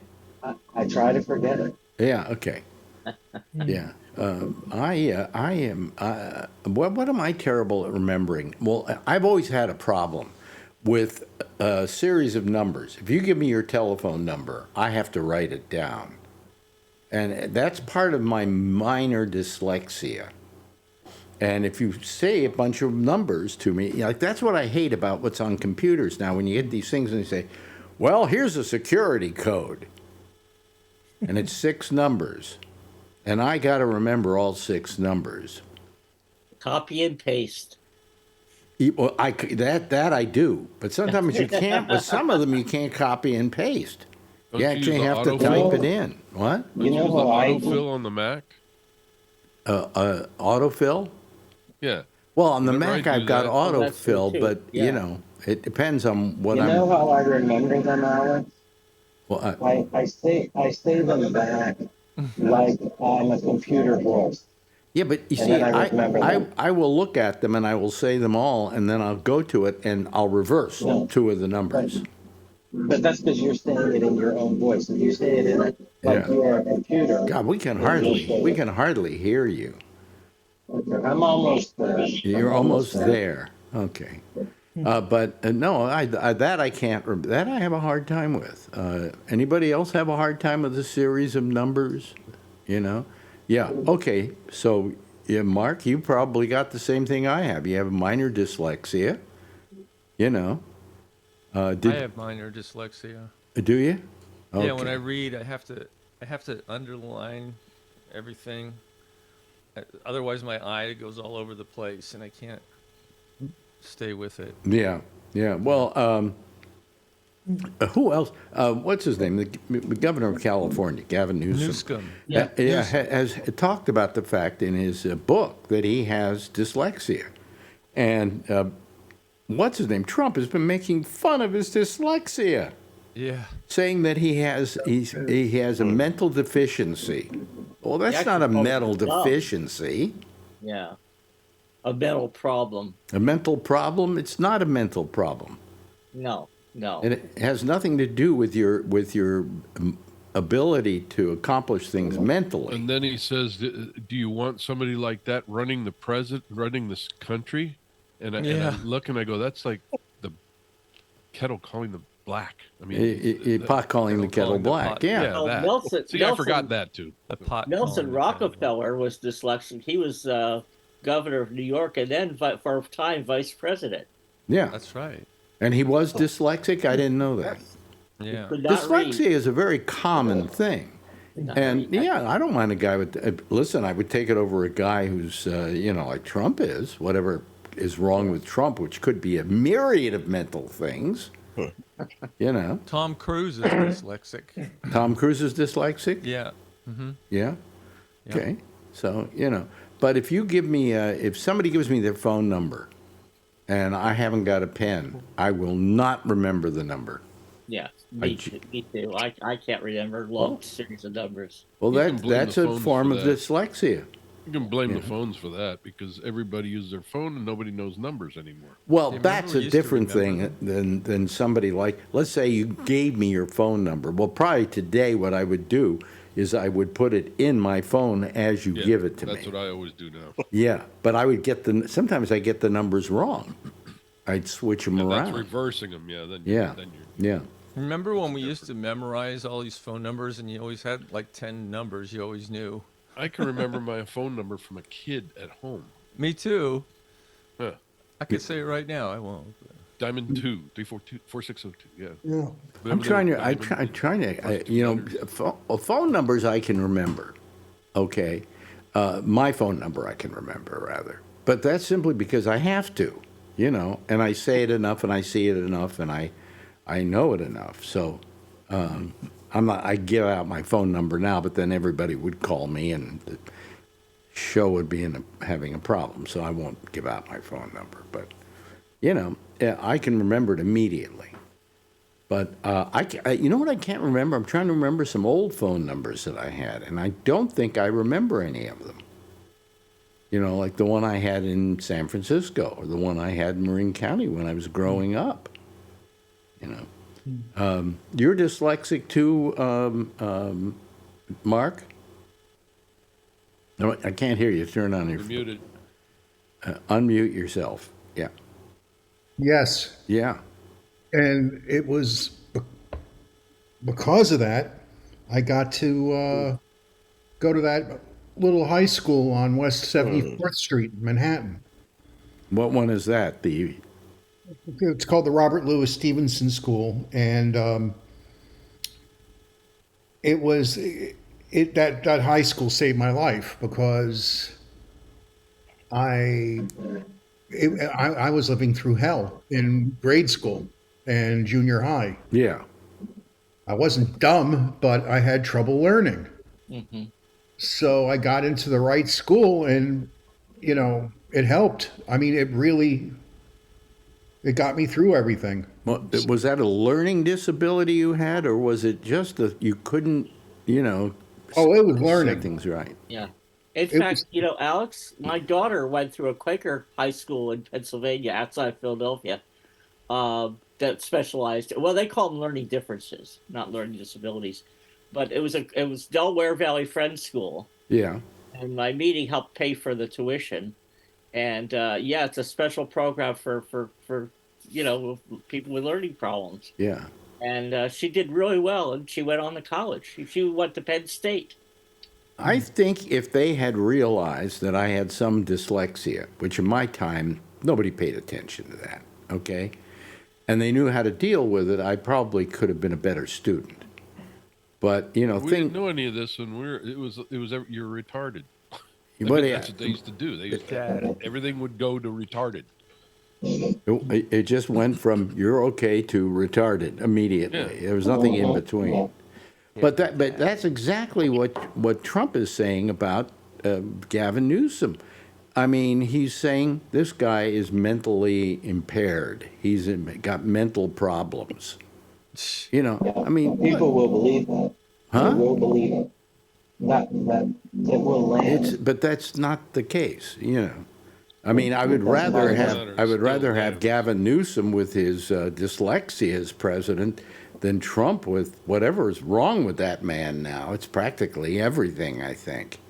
I try to forget it. Yeah. Okay. Yeah. I am. What am I terrible at remembering? Well, I've always had a problem with a series of numbers. If you give me your telephone number, I have to write it down, and that's part of my minor dyslexia. And if you say a bunch of numbers to me, like that's what I hate about what's on computers now. When you get these things and they say, "Well, here's a security code," and it's 6 numbers. And I got to remember all 6 numbers. Copy and paste. Well, that I do, but sometimes you can't. With some of them, you can't copy and paste. Don't You you actually use the have to autofill? type it in. What? Don't you know use the how I- autofill on the Mac? Autofill? Yeah. Well, on the Whenever I Mac, do I've got that- Oh, that's true, autofill, too. but Yeah. you know, it depends on what You I'm. know how I remember them, Alex? Well, I say them back like I'm a computer voice. yeah, but you And see, then I remember them. I will look at them and I will say them all, and then I'll go to it and I'll reverse No. 2 of the numbers. But that's because you're saying it in your own voice. If you say it in like Yeah. you're a computer. God, we can hardly hear you. I'm almost there. You're I'm almost there. Okay. But no, that I can't. That I have a hard time with. Anybody else have a hard time with a series of numbers? You know? Yeah. Okay. So, yeah, Mark, you probably got the same thing I have. You have minor dyslexia. You know. I have minor dyslexia. Do you? Yeah, when Okay. I read, I have to underline everything. Otherwise, my eye goes all over the place, and I can't stay with it. Yeah. Yeah. Well, who else? What's his name? The governor of California, Gavin Newsom. Yeah. Has talked about the fact in his book that he has dyslexia. And what's his name? Trump has been making fun of his dyslexia, Yeah. saying that he has a mental deficiency. Well, that's actually not a called it mental dumb. deficiency. Yeah. A mental problem. A mental problem? It's not a mental problem. No. And it has nothing to do with your ability to accomplish things mentally. And then he says, "Do you want somebody like that running this country?" And I look and I go, "That's like the kettle calling the black." I mean, Pot calling the kettle black. pot. Yeah. Well, that. Nelson- See, I Nelson- forgot that too. The pot. Nelson calling the kettle Rockefeller was dyslexic. He was governor of New York and then for a time vice president. Yeah. That's right. And he was dyslexic? I didn't know that. Yeah. Could not Dyslexia read. is a very common thing. And yeah, I don't mind a guy with. Listen, I would take it over a guy who's, like Trump is, whatever is wrong with Trump, which could be a myriad of mental things. Tom Cruise is dyslexic. Tom Cruise is dyslexic? Yeah. Yeah? Okay. So, but if you give me, if somebody gives me their phone number and I haven't got a pen, I will not remember the number. Yeah, me too. I can't remember a long series of numbers. Well, You can blame that's the a phones form for of that. dyslexia. You can blame the phones for that because everybody uses their phone and nobody knows numbers anymore. Well, remember that's we a used to different thing than somebody like, let's say you gave me your phone number. Well, probably today what I would do is I would put it in my phone as you give it to me. That's what I always do now. Yeah, but I would sometimes I get the numbers wrong. I'd switch them Yeah, around. that's reversing them. Yeah. Then Yeah. Then you're, Yeah. Remember when we used to memorize all these phone numbers and you always had like 10 numbers you always knew? I can remember my phone number from a kid at home. Me too. Huh. I could say it right now. I won't. Diamond 2, 342, 4602. Yeah. Yeah. I'm trying to, phone numbers I can remember. Okay. My phone number I can remember, rather. But that's simply because I have to. you know, and I say it enough and I see it enough and I know it enough. So I give out my phone number now, but then everybody would call me and the show would be having a problem. So I won't give out my phone number. But, you know, I can remember it immediately. But you know what I can't remember? I'm trying to remember some old phone numbers that I had, and I don't think I remember any of them. You know, like the one I had in San Francisco or the one I had in Marin County when I was growing up. You know, you're dyslexic too, Mark? No, I can't hear you. Turn on your. You're muted. Unmute yourself. Yeah. Yes. Yeah. And it was because of that, I got to go to that little high school on West 74th Street in Manhattan. What one is that? It's called the Robert Louis Stevenson School, and that high school saved my life because I was living through hell in grade school and junior high. Yeah. I wasn't dumb, but I had trouble learning. Mm-hmm. So I got into the right school and, you know, it helped. I mean, it got me through everything. Well, was that a learning disability you had, or was it just that you couldn't, you know? Oh, it was learning. Set things right. Yeah. In fact, you know, Alex, my daughter went through a Quaker high school in Pennsylvania outside Philadelphia that specialized. Well, they call them learning differences, not learning disabilities. But it was Delaware Valley Friends School. Yeah. And my meeting helped pay for the tuition. And yeah, it's a special program for you know, people with learning problems. Yeah. And she did really well, and she went on to college. She went to Penn State. I think if they had realized that I had some dyslexia, which in my time, nobody paid attention to that, okay? And they knew how to deal with it, I probably could have been a better student. But, you know, we didn't know any of this when it was you're retarded. But that's what they used to do. Everything would go to retarded. It just went from you're okay to retarded immediately. Yeah. There was nothing in between. But that's exactly what Trump is saying about Gavin Newsom. I mean, he's saying this guy is mentally impaired. He's got mental problems. You know, I mean, people will believe that. Huh? They will believe it. That it will land. But that's not the case. You know, I mean, I would rather have Gavin Newsom with his dyslexia as president than Trump with whatever is wrong with that man now. It's practically everything, I think.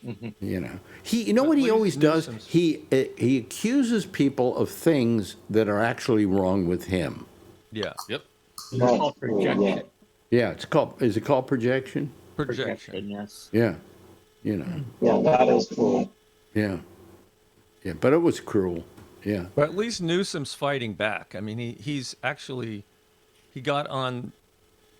Mm-hmm. You know, you know what he always does? He accuses people of things that are actually wrong with him. Yeah. Yep. It's called projection. Yeah, is it called projection? Projection, yes. Yeah. You know. Yeah, that is true. Yeah. Yeah, but it was cruel. Yeah. But at least Newsom's fighting back. I mean, he got on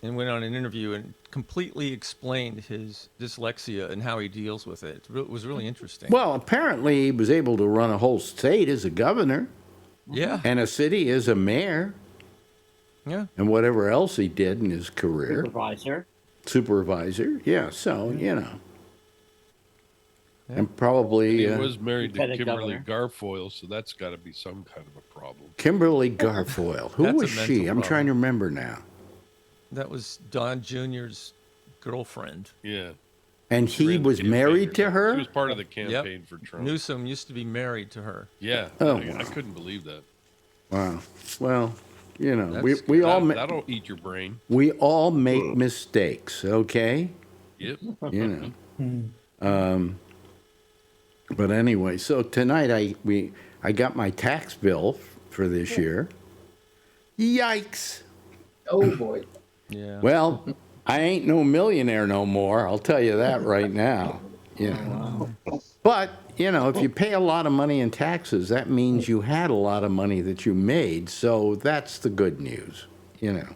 and went on an interview and completely explained his dyslexia and how he deals with it. It was really interesting. Well, apparently he was able to run a whole state as a governor. Yeah. And a city as a mayor. Yeah. And whatever else he did in his career. Supervisor. Yeah, so, you know. Yeah. And probably... he was married to Kimberly Garfoyle, so that's got to be some kind of a problem. Kimberly Garfoyle. Who was she? I'm trying to remember now. That was Don Jr.'s girlfriend. Yeah. And he was married to her? She was part of the campaign for Trump. Newsom used to be married to her. Yeah. Oh. I couldn't believe that. Wow. Well, you know, we all... That'll eat your brain. We all make mistakes, okay? Yep. You know. But anyway, so tonight I got my tax bill for this year. Yikes. Oh, boy. Yeah. Well, I ain't no millionaire no more. I'll tell you that right now. You know. But, you know, if you pay a lot of money in taxes, that means you had a lot of money that you made. So that's the good news, you know.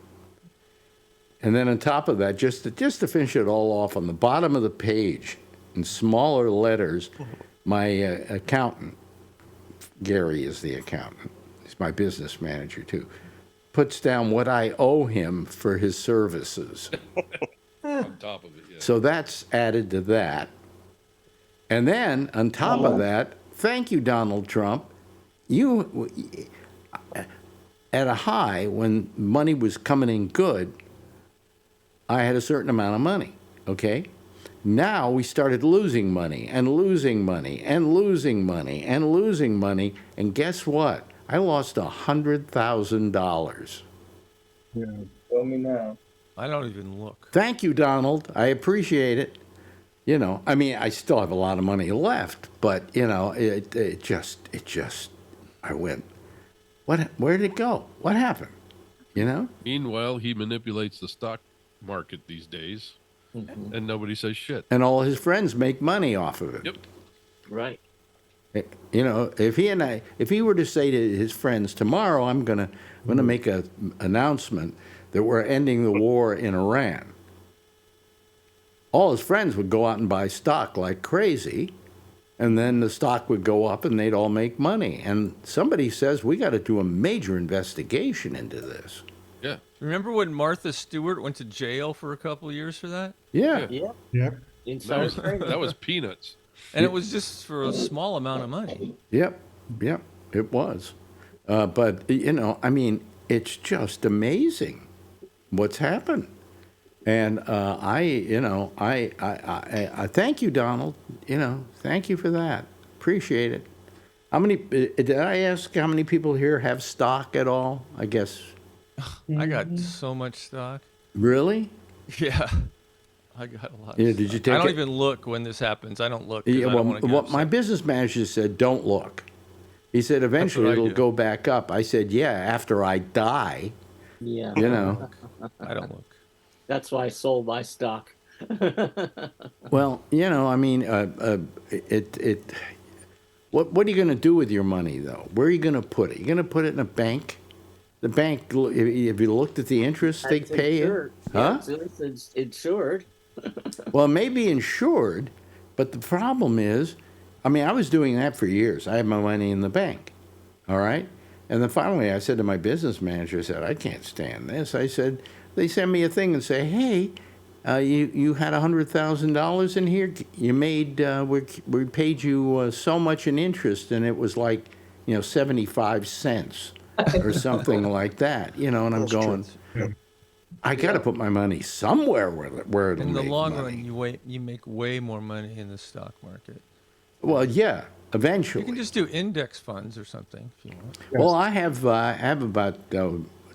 And then on top of that, just to finish it all off, on the bottom of the page, in smaller letters, my accountant Gary is the accountant. He's my business manager too. Puts down what I owe him for his services. On top of it, yeah. So that's added to that. And then on top of that, thank you, Donald Trump. You, at a high, when money was coming in good, I had a certain amount of money, okay? Now we started losing money and losing money and losing money and losing money. And guess what? I lost $100,000. Yeah. Tell me now. I don't even look. Thank you, Donald. I appreciate it. You know, I mean, I still have a lot of money left, but you know, it just, I went, where did it go? What happened? You know? Meanwhile, he manipulates the stock market these days, and nobody says shit. And all his friends make money off of it. Yep. Right. You know, if he were to say to his friends, tomorrow I'm gonna make a announcement that we're ending the war in Iran, all his friends would go out and buy stock like crazy, and then the stock would go up and they'd all make money. And somebody says, we got to do a major investigation into this. Yeah. Remember when Martha Stewart went to jail for a couple of years for that? Yeah. Yeah. Yep. Inside That was peanuts. And it was just for a small amount of money. Yep. It was. But, you know, I mean, it's just amazing what's happened. And I thank you, Donald. You know, thank you for that. Appreciate it. How many, did I ask how many people here have stock at all? I guess. I got so much stock. Really? Yeah. I got a lot. Yeah, of did you stock. take I don't it? even look when this happens. I don't look. 'Cause Yeah, I don't wanna get what my upset. business manager said, don't look. He said, eventually what I it'll do. go back up. I said, yeah, after I die, Yeah. you know. I don't look. That's why I sold my stock. Well, you know, I mean, what are you going to do with your money, though? Where are you going to put it? You're going to put it in a bank? The bank, if you looked at the interest they That's pay you? insured. Huh? Yeah, it's insured. Well, it may be insured, but the problem is, I mean, I was doing that for years. I had my money in the bank, all right? And then finally I said to my business manager, I said, I can't stand this. I said, they send me a thing and say, hey, you had $100,000 in here. You made, we paid you so much in interest, and it was like, 75 cents or something like that, and I'm going, I got to put my money somewhere where it'll In the make long money. run, you make way more money in the stock market. Well, yeah, eventually. You can just do index funds or something if you want. Well, I have about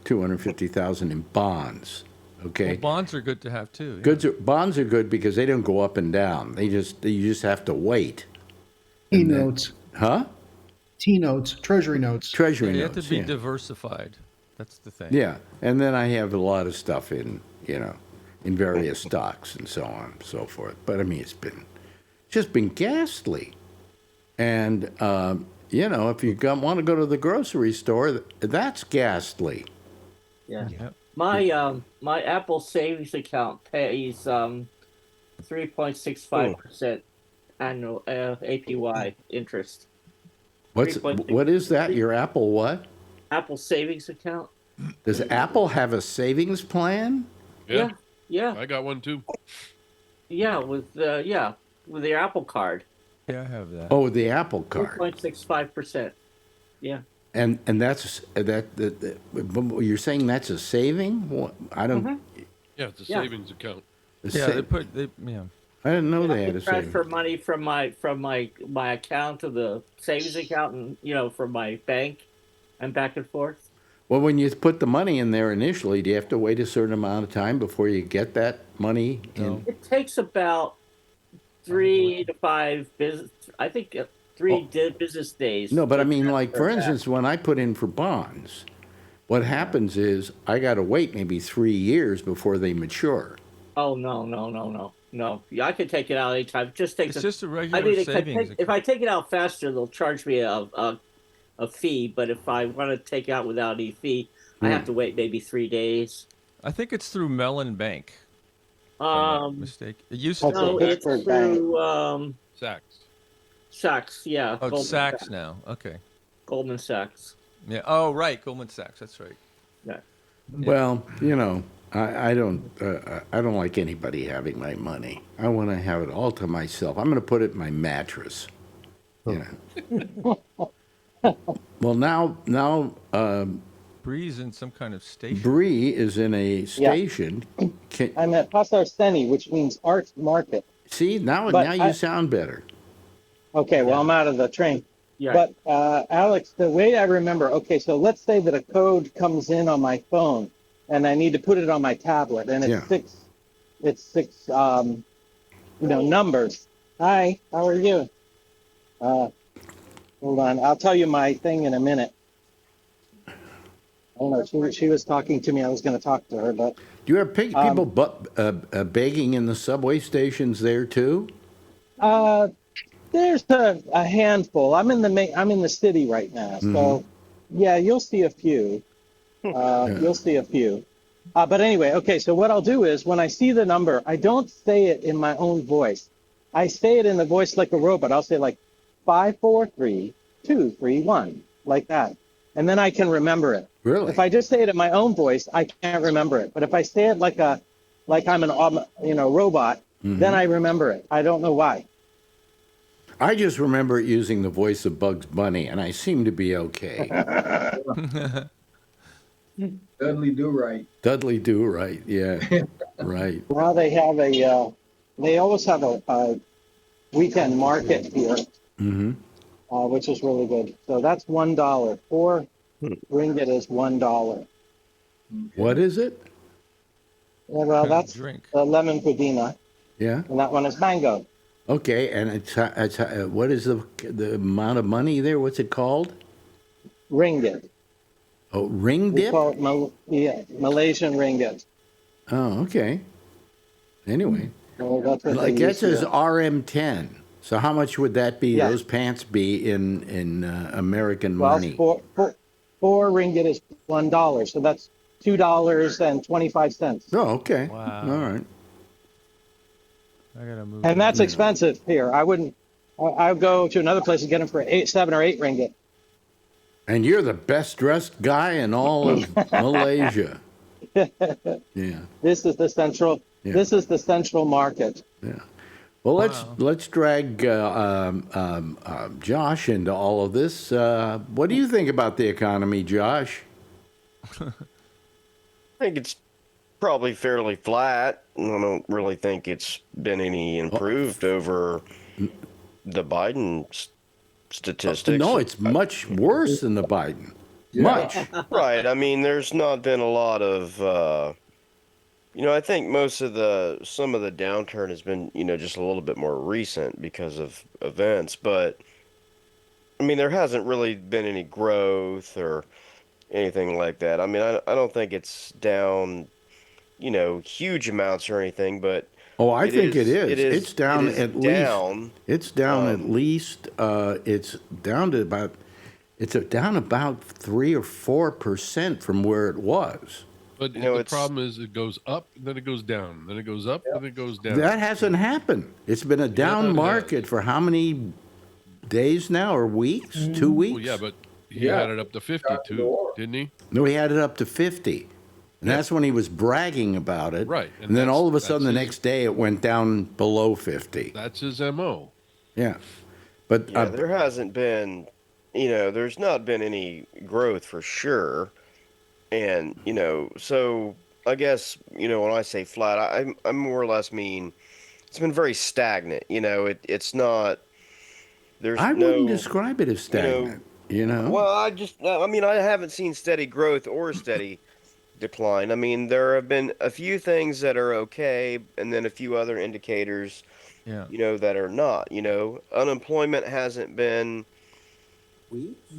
250,000 in bonds. Okay, Well, bonds are good to have too. bonds are good because they don't go up and down. You just have to wait. T-notes. Huh? T-notes. Treasury notes. Treasury You notes. have to be yeah. diversified. That's the thing. Yeah, and then I have a lot of stuff in various stocks and so on and so forth. But I mean, it's just been ghastly. And if you want to go to the grocery store, that's ghastly. Yeah. Yep. My Apple savings account pays 3.65% annual APY interest. What is that? Your Apple what? Apple savings account? Does Apple have a savings plan? Yeah. Yeah. I got one too. Yeah, with the Apple card. Yeah, I have that. Oh, the Apple card. 3.65%. Yeah. And that's you're saying that's a saving? What? I don't. Yeah, it's a Yeah. savings account. Yeah, I didn't know I they had can a savings. transfer money from my account to the savings account, and from my bank, and back and forth. Well, when you put the money in there initially, do you have to wait a certain amount of time before you get that money in? It takes about 3 to 5 business. I think 3 business days. No, but I to mean, like, for transfer back. instance, when I put in for bonds, what happens is I got to wait maybe 3 years before they mature. Oh no! Yeah, I can take it out anytime. Just take. It's just a regular I mean, savings if I take it out faster, they'll charge me a fee. But if I want to take it out without any fee, I have to wait maybe 3 days. I think it's through Mellon Bank. If I'm not mistaken. It used to No, be. it's through Sacks. Sachs. Yeah. Oh, Goldman it's Sachs now. Okay. Goldman Sachs. Yeah. Oh, right. Goldman Sachs. That's right. Yeah. Well, I don't like anybody having my money. I want to have it all to myself. I'm going to put it in my mattress. You know. Well, now Bree's in some kind of station. Bree is in a station. I'm at Pasar Seni, which means art market. See, now But you sound better. Okay, well, I'm out of the train. Yeah. But Alex, the way I remember, okay, so let's say that a code comes in on my phone and I need to put it on my tablet, and it's six numbers. Hi, how are you? Hold on, I'll tell you my thing in a minute. I don't know, she was talking to me, I was going to talk to her, but... Do you have people begging in the subway stations there too? There's a handful. I'm in the city right now, so yeah, you'll see a few. You'll see a few. But anyway, okay. So what I'll do is when I see the number, I don't say it in my own voice. I say it in the voice like a robot. I'll say like 543231, like that, and then I can remember it. Really? If I just say it in my own voice, I can't remember it. But if I say it like I'm an robot, then I remember it. I don't know why. I just remember using the voice of Bugs Bunny, and I seem to be okay. Dudley Do Right. Dudley Do Right, yeah, right. Now they have they always have a weekend market here, which is really good. So that's $1. 4 ringgit is $1. What is it? Yeah, well, that's lemon pudina. Yeah. And that one is mango. Okay, and it's what is the amount of money there? What's it called? Ringgit. Oh, ring We dip? call it Malaysian ringgit. Oh, okay. Anyway, Well, that's what like they that use here. says RM10. So how much would that be? Yeah. Those pants be in American Well, money? 4 ringgit is $1, so that's $2.25. Oh, okay. Wow. All right. I gotta move. And that's expensive here. I would go to another place and get them for 7 or 8 ringgit. And you're the best dressed guy in all of Malaysia. Yeah. This is the central. Yeah. This is the central market. Yeah. Well, let's drag Josh into all of this. What do you think about the economy, Josh? I think it's probably fairly flat. I don't really think it's been any improved over the Biden statistics. No, it's much worse than the Biden. Yeah. Much. Right. I mean, there's not been a lot of, I think some of the downturn has been, just a little bit more recent because of events. But, I mean, there hasn't really been any growth or anything like that. I mean, I don't think it's down, huge amounts or anything, but I think it is. It's down it is at down. least. It's down at least. It's down to about. It's down about 3 or 4% from where it was. But the problem is it goes up, then it goes down, then it goes up, then it goes down. That hasn't happened. It's been a down market for how many days now, or weeks? 2 weeks? Well, yeah, but he had it up to 52, didn't he? No, he had it up to 50. And that's when he was bragging about it. Right. And then all of a sudden the next day it went down below 50. That's his MO. Yeah. But there hasn't been, there's not been any growth for sure. And, so I guess, when I say flat, I more or less mean it's been very stagnant. It's not, I wouldn't describe it as stagnant, Well, I haven't seen steady growth or steady decline. I mean, there have been a few things that are okay, and then a few other indicators, that are not. Unemployment hasn't been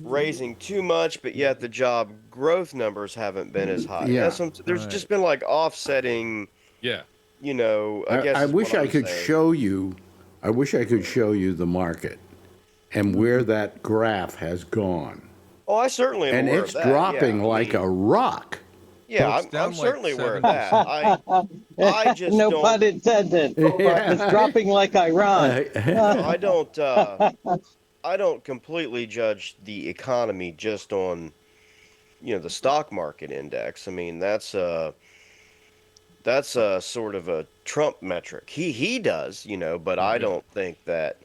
raising too much, but yet the job growth numbers haven't been as high. Yeah. There's just been like offsetting. Yeah. I guess I wish I could show you. I wish I could show you the market and where that graph has gone. Oh, I certainly am and aware it's of that. dropping like a rock. Yeah, I'm certainly aware of that. I just no don't. pun intended. It's dropping like Iran. I don't. I don't completely judge the economy just on, the stock market index. I mean, that's a sort of a Trump metric. He does, but I Yeah. don't think that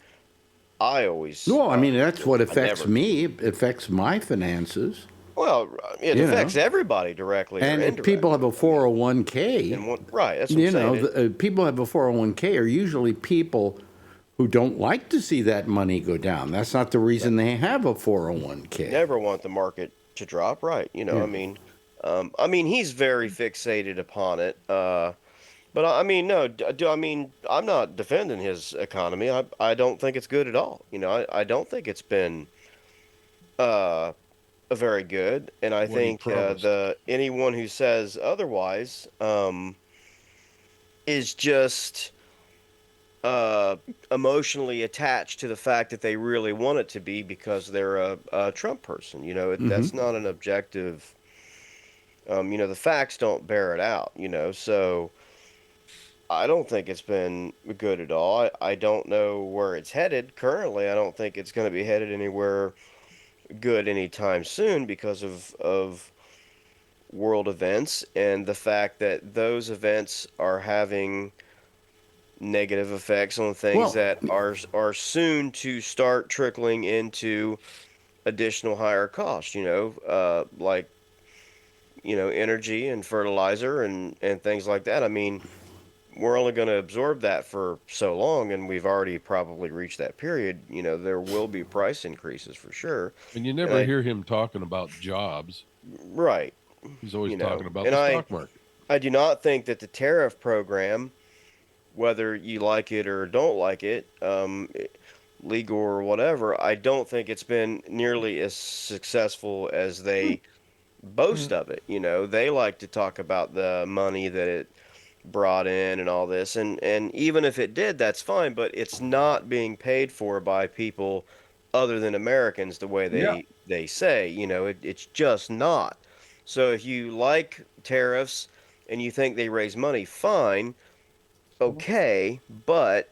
I always Well, I mean, that's what I affects never. me. It affects my finances, Well, it you affects know. everybody directly or And if people have indirectly. a I mean, 401k, and one right, that's what I'm saying. people have a 401k are usually people who don't like to see that money go down. That's not the reason they have a 401k. Never want the market to drop, right? Yeah. I mean, he's very fixated upon it. But I mean, no, I mean, I'm not defending his economy. I don't think it's good at all. I don't think it's been uh very good, and I What he think promised. the anyone who says otherwise is just uh emotionally attached to the fact that they really want it to be because they're a Trump person. Hmm. That's not an objective. The facts don't bear it out. So I don't think it's been good at all. I don't know where it's headed currently. I don't think it's going to be headed anywhere good anytime soon because of world events and the fact that those events are having negative effects on things Well, that are soon to start trickling into additional higher costs. Like energy and fertilizer and things like that. I mean, we're only going to absorb that for so long, and we've already probably reached that period. There will be price increases for sure. And you And never hear him talking about jobs. right, He's always talking about and the stock market. I do not think that the tariff program, whether you like it or don't like it, legal or whatever, I don't think it's been nearly as successful as they boast of it. They like to talk about the money that it brought in and all this, and even if it did, that's fine, but it's not being paid for by people other than Americans the way Yeah. they say. It's just not. So if you like tariffs and you think they raise money, fine, okay, but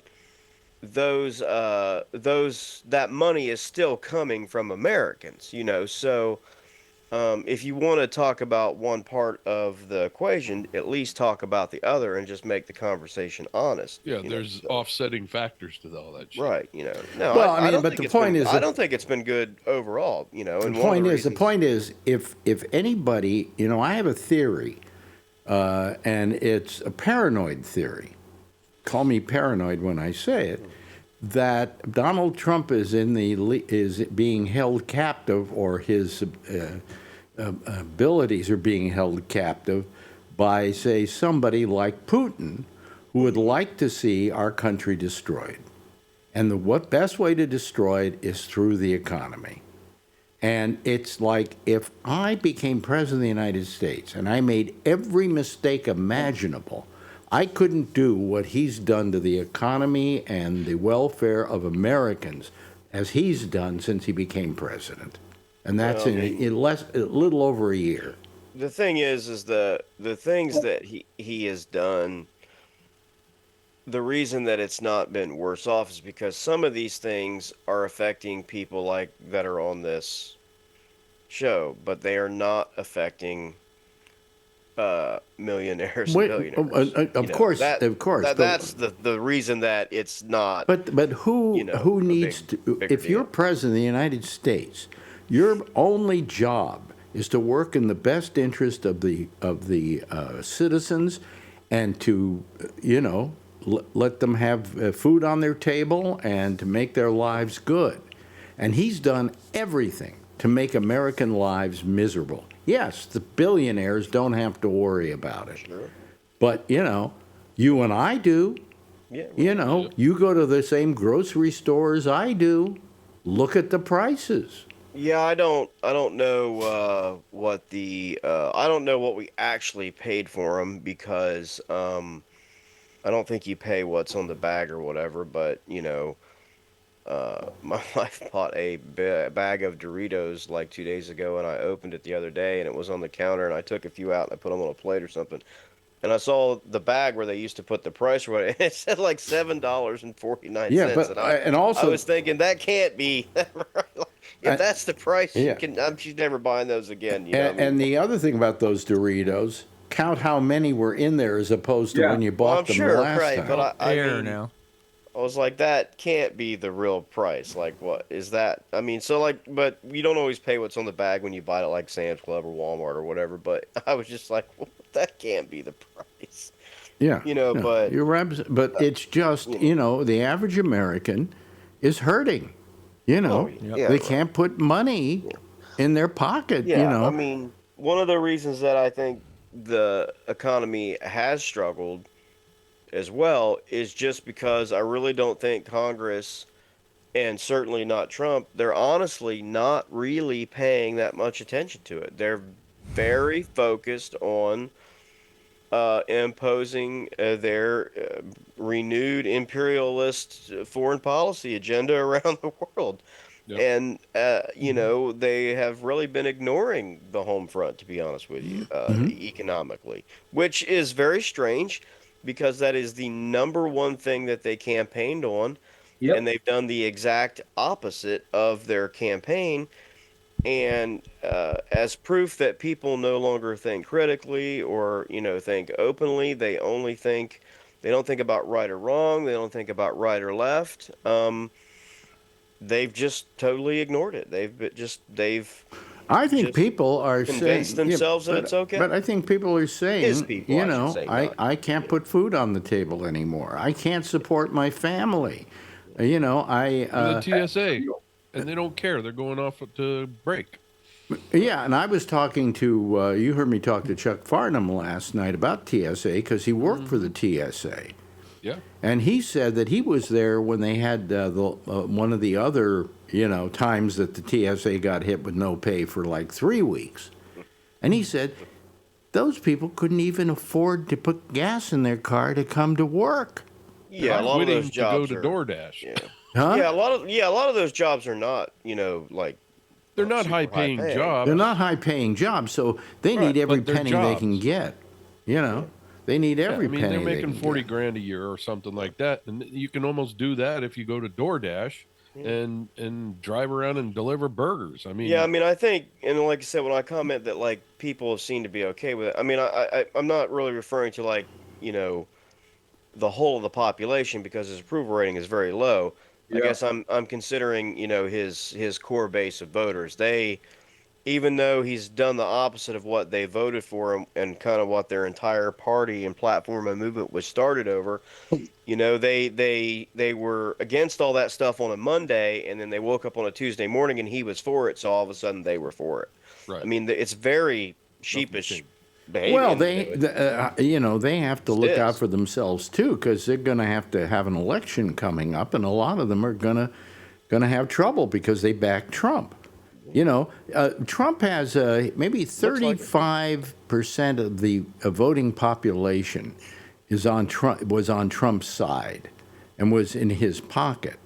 those that money is still coming from Americans. So if you want to talk about one part of the equation, at least talk about the other and just make the conversation honest. Yeah, there's So, offsetting factors to all that shit. right. No, well, I I mean, don't but think the it's been. point is I that don't think it's been good overall. the And one of the point is the reasons. point is if anybody, I have a theory, and it's a paranoid theory. Call me paranoid when I say it. That Donald Trump is being held captive, or his abilities are being held captive by, say, somebody like Putin, who would like to see our country destroyed. And the best way to destroy it is through the economy. And it's like if I became president of the United States and I made every mistake imaginable, I couldn't do what he's done to the economy and the welfare of Americans as he's done since he became president. And that's Well, I mean, a little over a year. the thing is the things that he has done. The reason that it's not been worse off is because some of these things are affecting people like that are on this show, but they are not affecting millionaires and Wait, billionaires. of course. That's the reason that it's not, But who a needs to? bigger If you're deal. president of the United States, your only job is to work in the best interest of the citizens, and to let them have food on their table and to make their lives good. And he's done everything to make American lives miserable. Yes, the billionaires don't have to worry about it, Sure. but you and I do. Yeah. Right. You go to the same grocery store as I do. Look at the prices. Yeah, I don't know what the I don't know what we actually paid for them because I don't think you pay what's on the bag or whatever, but my wife bought a bag of Doritos like 2 days ago, and I opened it the other day, and it was on the counter, and I took a few out and I put them on a plate or something. and I saw the bag where they used to put the price or whatever. It said like $7.49. Yeah, but and also I was thinking that can't be right. Like, if that's the price, yeah. she's never buying those again. You know what I mean? And the other thing about those Doritos, count how many were in there as opposed to when you bought Well, I'm them sure, the last right? time. But I Air mean, now. I was like, that can't be the real price. Like, what is that? I mean, so like, but you don't always pay what's on the bag when you buy it at like Sam's Club or Walmart or whatever. But I was just like, well, that can't be the price. Yeah, You know, no, but but it's just the average American is hurting. You know, yeah, they right. can't put money in their pocket. Yeah, You know, I mean, one of the reasons that I think the economy has struggled as well is just because I really don't think Congress, and certainly not Trump, they're honestly not really paying that much attention to it. They're very focused on imposing their renewed imperialist foreign policy agenda around the world. Yep. And, they have really been ignoring the home front, to be honest with you, economically, which is very strange because that is the number one thing that they campaigned on. Yep. And they've done the exact opposite of their campaign. And as proof that people no longer think critically or, think openly, they don't think about right or wrong. They don't think about right or left. They've just totally ignored it. I think just people are convinced saying themselves that but, it's okay. But I think people are saying, His people, I should say, not I can't put food on the table anymore. I can't support my family. The TSA, and they don't care. They're going off to break. Yeah, and I was talking to, you heard me talk to Chuck Farnham last night about TSA because he worked for the TSA. Yeah. And he said that he was there when they had one of the other, times that the TSA got hit with no pay for like 3 weeks. And he said those people couldn't even afford to put gas in their car to come to work. Yeah, a lot of those jobs to go to DoorDash. Yeah. Huh? Yeah, a lot of those jobs are not, like they're not high-paying jobs. They're not high-paying jobs, so they need every penny they can get. They need every penny. They're making 40 get. grand a year or something like that, and you can almost do that if you go to DoorDash and drive around and deliver burgers. I think, and like I said, when I comment that like people seem to be okay with it, I'm not really referring to like the whole of the population because his approval rating is very low. I guess I'm considering his core base of voters. Even though he's done the opposite of what they voted for and kind of what their entire party and platform and movement was started over, they were against all that stuff on a Monday, and then they woke up on a Tuesday morning and he was for it, so all of a sudden they were for it. Right. It's very sheepish behavior. Well, they have to look out for themselves too, because they're going to have an election coming up, and a lot of them are going to have trouble because they back Trump. Trump has maybe 35% of the voting population was on Trump's side and was in his pocket.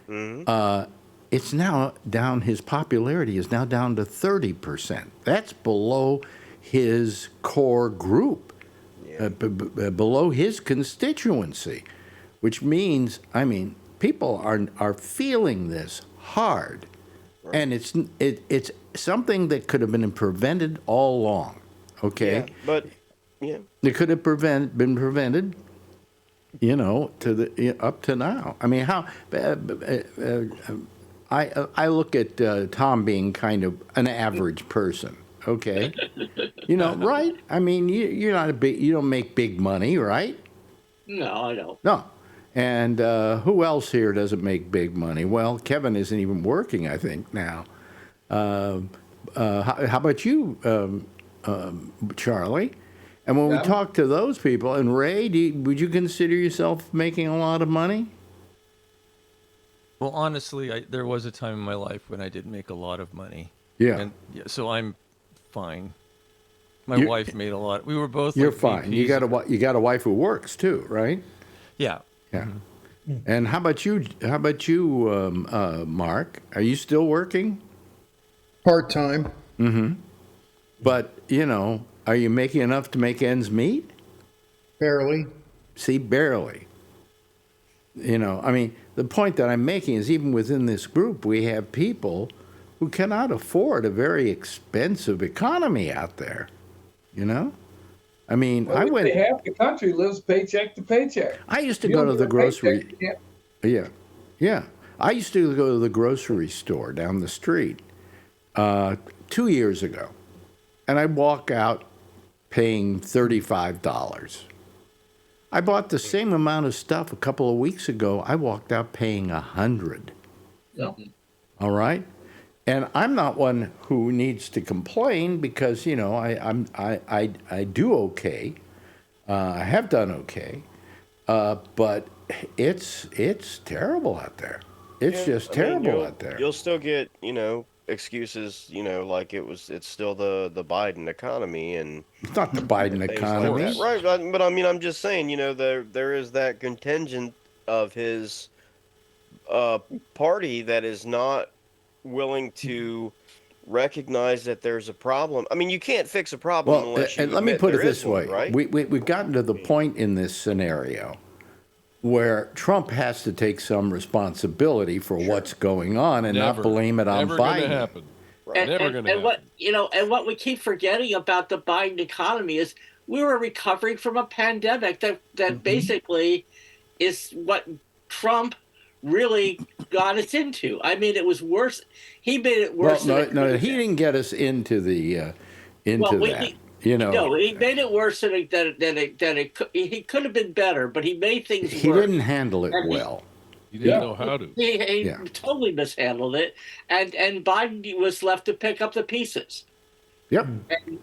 It's now down. His popularity is now down to 30%. That's below his core group, below his constituency, which means, people are feeling this hard. And it's something that could have been prevented all along, okay? Yeah, but it could have been prevented, up to now. How? I look at Tom being kind of an average person, okay? Right? You're not you don't make big money, right? No, I don't. No. And who else here doesn't make big money? Well, Kevin isn't even working, I think, now. How about you, Charlie? And when we talk to those people, and Ray, would you consider yourself making a lot of money? Well, honestly, there was a time in my life when I did make a lot of money. Yeah. And so I'm fine. My wife made a lot. We were both. You're like fine. VPs. You got a wife who works too, right? Yeah. Yeah. And how about you? Mark? Are you still working? Part-time. Mm-hmm. But are you making enough to make ends meet? Barely. See, barely. You know, I mean, the point that I'm making is even within this group, we have people who cannot afford a very expensive economy out there. You know? I mean, Well, I we went, say half the country lives paycheck to paycheck. I used to You go don't to get the a paycheck, grocery. you can't. Yeah. Yeah. I used to go to the grocery store down the street 2 years ago, and I'd walk out paying $35. I bought the same amount of stuff a couple of weeks ago. I walked out paying $100. Yeah. All right, and I'm not one who needs to complain because you know I do okay. I have done okay, but it's terrible out there. It's just terrible out there. You'll still get, excuses, like it's still the Biden economy and It's not the Biden things like economy. that. Right, but I mean, I'm just saying, there is that contingent of his party that is not willing to recognize that there's a problem. I mean, you can't fix a problem Well, unless you and let me admit put it there is this one, way: right? we've gotten to the point in this scenario where Trump has to take some responsibility for what's going on and not blame it on Never Biden. gonna happen. Right. Never gonna happen. What and what we keep forgetting about the Biden economy is we were recovering from a pandemic that basically is what Trump really got us into. I mean, it was worse. He made it worse. Well, no, he didn't get us into the that. You know, no, he made it worse than he could have been better, but he made things he worse. didn't handle it And well. He didn't know how to. He totally mishandled it, and Biden was left to pick up the pieces. Yep.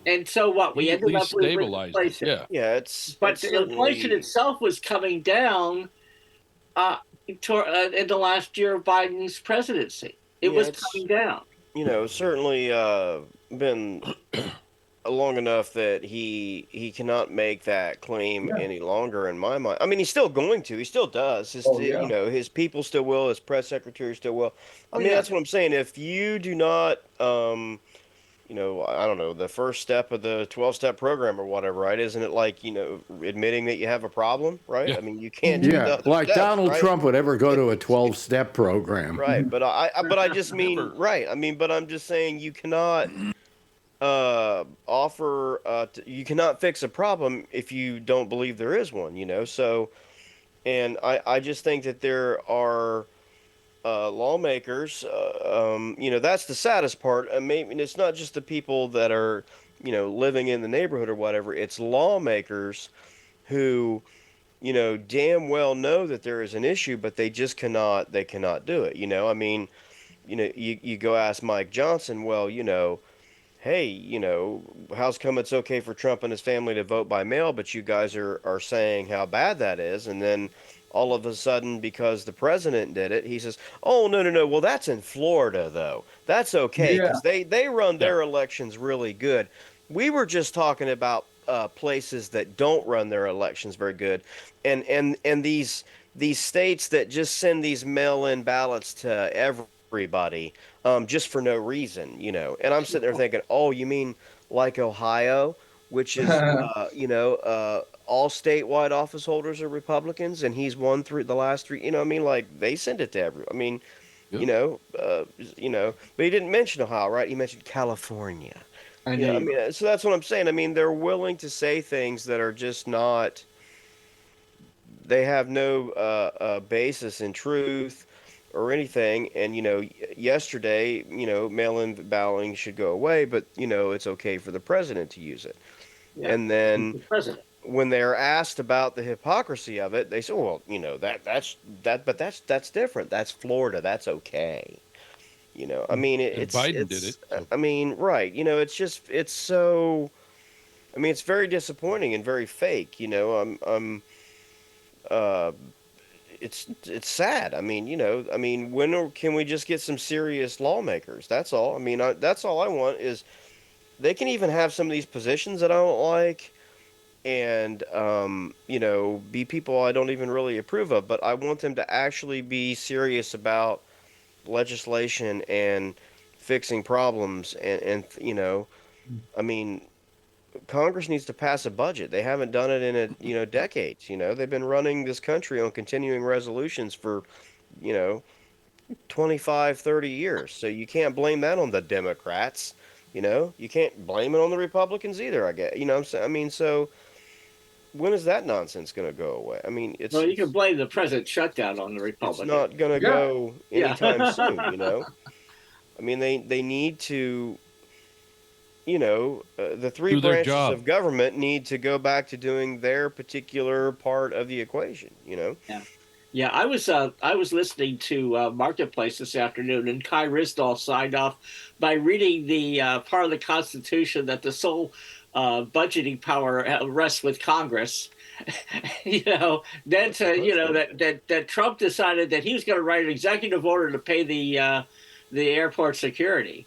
And so what? We He at ended least up with stabilized it, inflation. yeah. Yeah, But the inflation itself was coming down in the last year of Biden's presidency. It was coming down. Certainly been long enough that he cannot make that claim any longer in my mind. I mean, he's still going to. He still does. His people still will. His press secretary still will. I mean, that's what I'm saying. If you do not, I don't know, the first step of the 12-step program or whatever, right? Isn't it like, admitting that you have a problem, right? Yeah. I mean, you can't do the other like steps, Donald right? Trump would ever go to a 12-step program. Right, but I just mean, right. I mean, but I'm just saying you cannot you cannot fix a problem if you don't believe there is one, so, and I just think that there are lawmakers, that's the saddest part. I mean, it's not just the people that are, living in the neighborhood or whatever. It's lawmakers who, damn well know that there is an issue, but they just cannot do it. I mean, you go ask Mike Johnson, well, hey, how's come it's okay for Trump and his family to vote by mail, but you guys are saying how bad that is, and then all of a sudden, because the president did it, he says, oh, no, well, that's in Florida, though. That's okay, because they run their elections really good. We were just talking about places that don't run their elections very good, and these states that just send these mail-in ballots to everybody just for no reason, And I'm sitting there thinking, oh, you mean like Ohio, which is, all statewide office holders are Republicans, and he's won through the last three. I mean, like they send it to everyone. I mean, but he didn't mention Ohio, right? He mentioned California. I mean, so that's what I'm saying. I mean, they're willing to say things that are just not. They have no basis in truth or anything. And yesterday, mail-in balloting should go away, but it's okay for the president to use it. Yeah. And then when they're asked about the hypocrisy of it, they say, well, that's different. That's Florida. That's okay. I mean, Biden did it. So. I mean, right. It's so, I mean, it's very disappointing and very fake. It's sad. I mean, when can we just get some serious lawmakers? That's all. I mean, that's all I want is they can even have some of these positions that I don't like, and be people I don't even really approve of, but I want them to actually be serious about legislation and fixing problems, and I mean, Congress needs to pass a budget. They haven't done it in decades. They've been running this country on continuing resolutions for, you know, 25, 30 years. So you can't blame that on the Democrats. You can't blame it on the Republicans either, I guess. You know what I'm saying? I mean, so when is that nonsense going to go away? I mean, Well, you can blame the president shutdown on the it's Republicans. not going to Yeah. go Yeah. anytime soon. I mean, they need to, the three Do their branches job. of government need to go back to doing their particular part of the equation. Yeah, I was listening to Marketplace this afternoon, and Kai Risdall signed off by reading the part of the Constitution that the sole budgeting power rests with Congress. That Trump decided that he was going to write an executive order to pay the airport security.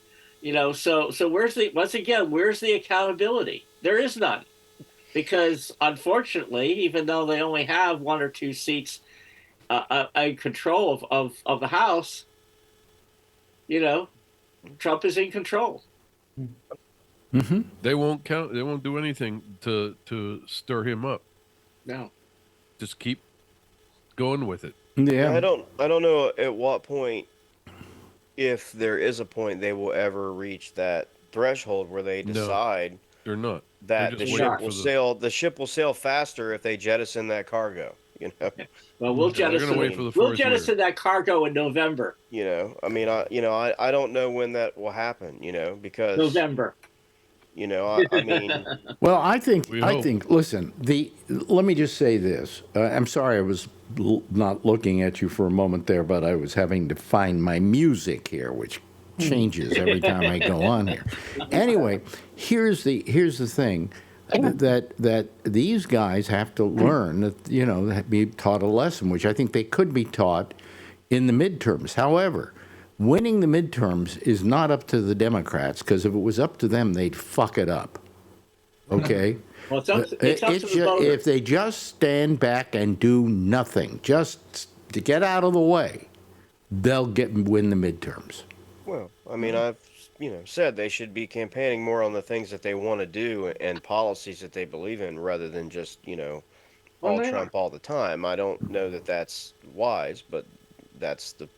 So where's the accountability? There is none, because unfortunately, even though they only have one or two seats in control of the House, Trump is in control. Mm-hmm. They won't count. They won't do anything to stir him up. No. Just keep going with it. Yeah. I don't know at what point, if there is a point, they will ever reach that threshold where they No. decide They're not. that They're the just ship waiting will for the- sail. The ship will sail faster if they jettison that cargo. Well, we'll Yeah, they're gonna jettison. wait for the We'll fourth jettison that cargo in November. I mean, I don't know when that will happen. Because November. I mean, Well, I think We hope. listen, let me just say this. I'm sorry I was not looking at you for a moment there, but I was having to find my music here, which changes every time I go on here. Anyway, here's the thing that these guys have to learn, that be taught a lesson, which I think they could be taught in the midterms. However, winning the midterms is not up to the Democrats, because if it was up to them, they'd fuck it up. Okay? Well, it's up to the voters. If they just stand back and do nothing, just to get out of the way, they'll win the midterms. well, I mean, I've said they should be campaigning more on the things that they want to do and policies that they believe in, rather than just all they Trump all the time. I don't know that that's wise, but that's the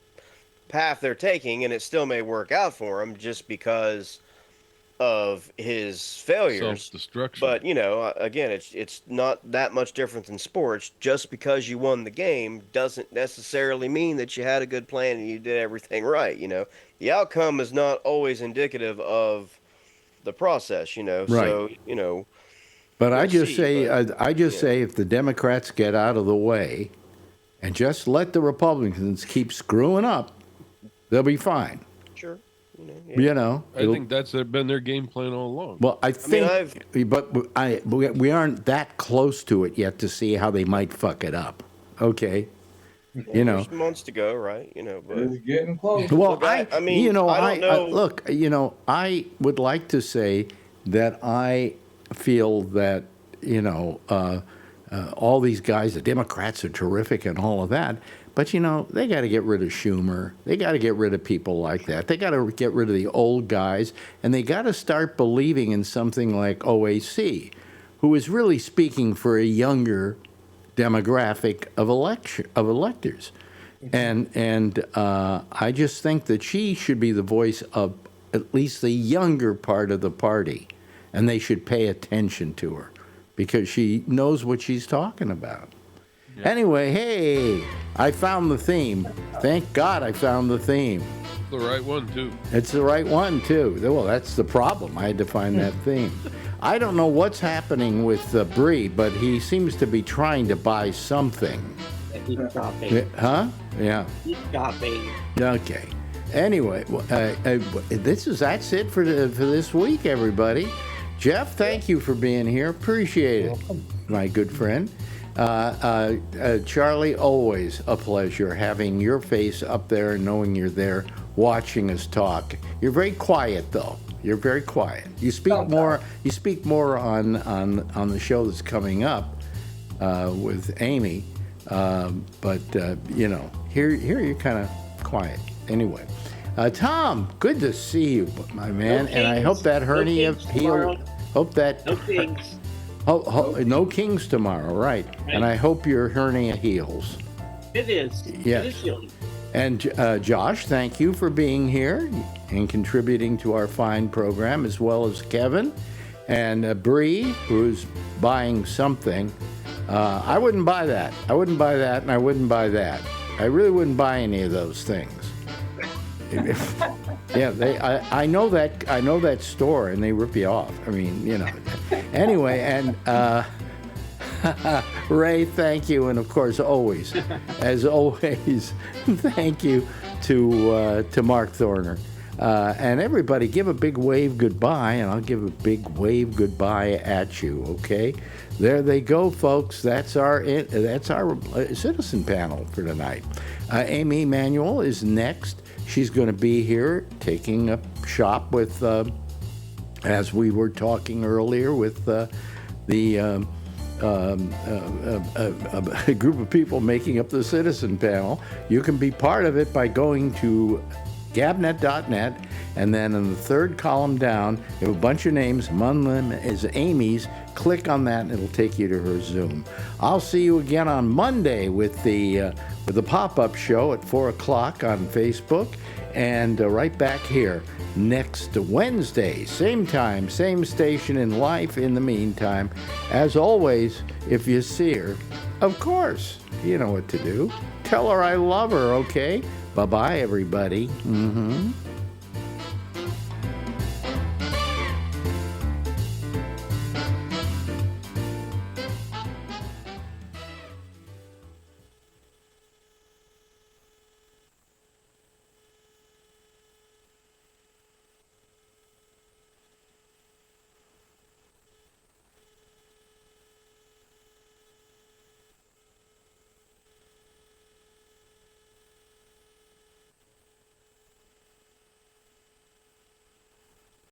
path they're taking, and it still may work out for him just because of his failures. Self-destruction. But again, it's not that much different than sports. Just because you won the game doesn't necessarily mean that you had a good plan and you did everything right. The outcome is not always indicative of the process. Right. So But I We'll just see, say, but, I just yeah. say, if the Democrats get out of the way and just let the Republicans keep screwing up, they'll be fine. sure. I think that's been their game plan all along. Well, I think, I've- we aren't that close to it yet to see how they might fuck it up. Okay, There's months to go, right? But It's getting close. Well, Look, I mean, I don't know. look, I would like to say that I feel that, all these guys, the Democrats are terrific and all of that, but, they got to get rid of Schumer. They got to get rid of people like that. They got to get rid of the old guys, and they got to start believing in something like OAC, who is really speaking for a younger demographic of electors. And I just think that she should be the voice of at least the younger part of the party, and they should pay attention to her because she knows what she's talking about. Anyway, hey, I found the theme. Thank God I found the theme. The right one, too. It's the right one, too. Well, that's the problem. I had to find that theme. I don't know what's happening with Bree, but he seems to be trying to buy something. He got me. Huh? Yeah. He got me. Okay. Anyway, that's it for this week, everybody. Jeff, thank you for being here. Appreciate it, my good friend. Charlie, always a pleasure having your face up there and knowing you're there watching us talk. You're very quiet, though. You're very quiet. You speak more. You speak more on the show that's coming up with Amy, but here you're kind of quiet. Anyway, Tom, good to see you, my man. No and I games. hope that No hernia games tomorrow. Hope that. No kings. No kings tomorrow, right? And I hope your hernia heals. It is. Yes. It is healing. And Josh, thank you for being here and contributing to our fine program, as well as Kevin and Bree, who's buying something. I wouldn't buy that. I wouldn't buy that, and I wouldn't buy that. I really wouldn't buy any of those things. Yeah, I know that store, and they rip you off. I mean, you know. Anyway, and Ray, thank you, and of course, as always, thank you to Mark Thorner. And everybody, give a big wave goodbye, and I'll give a big wave goodbye at you. Okay, there they go, folks. That's our citizen panel for tonight. Amy Emanuel is next. She's going to be here taking a shop with, as we were talking earlier, with a group of people making up the citizen panel. You can be part of it by going to gabnet.net, and then in the third column down, you have a bunch of names. Among them is Amy's. Click on that, and it'll take you to her Zoom. I'll see you again on Monday with the pop-up show at 4 o'clock on Facebook, and right back here next Wednesday, same time, same station in life. In the meantime, as always, if you see her, of course, you know what to do. Tell her I love her, okay? Bye-bye, everybody.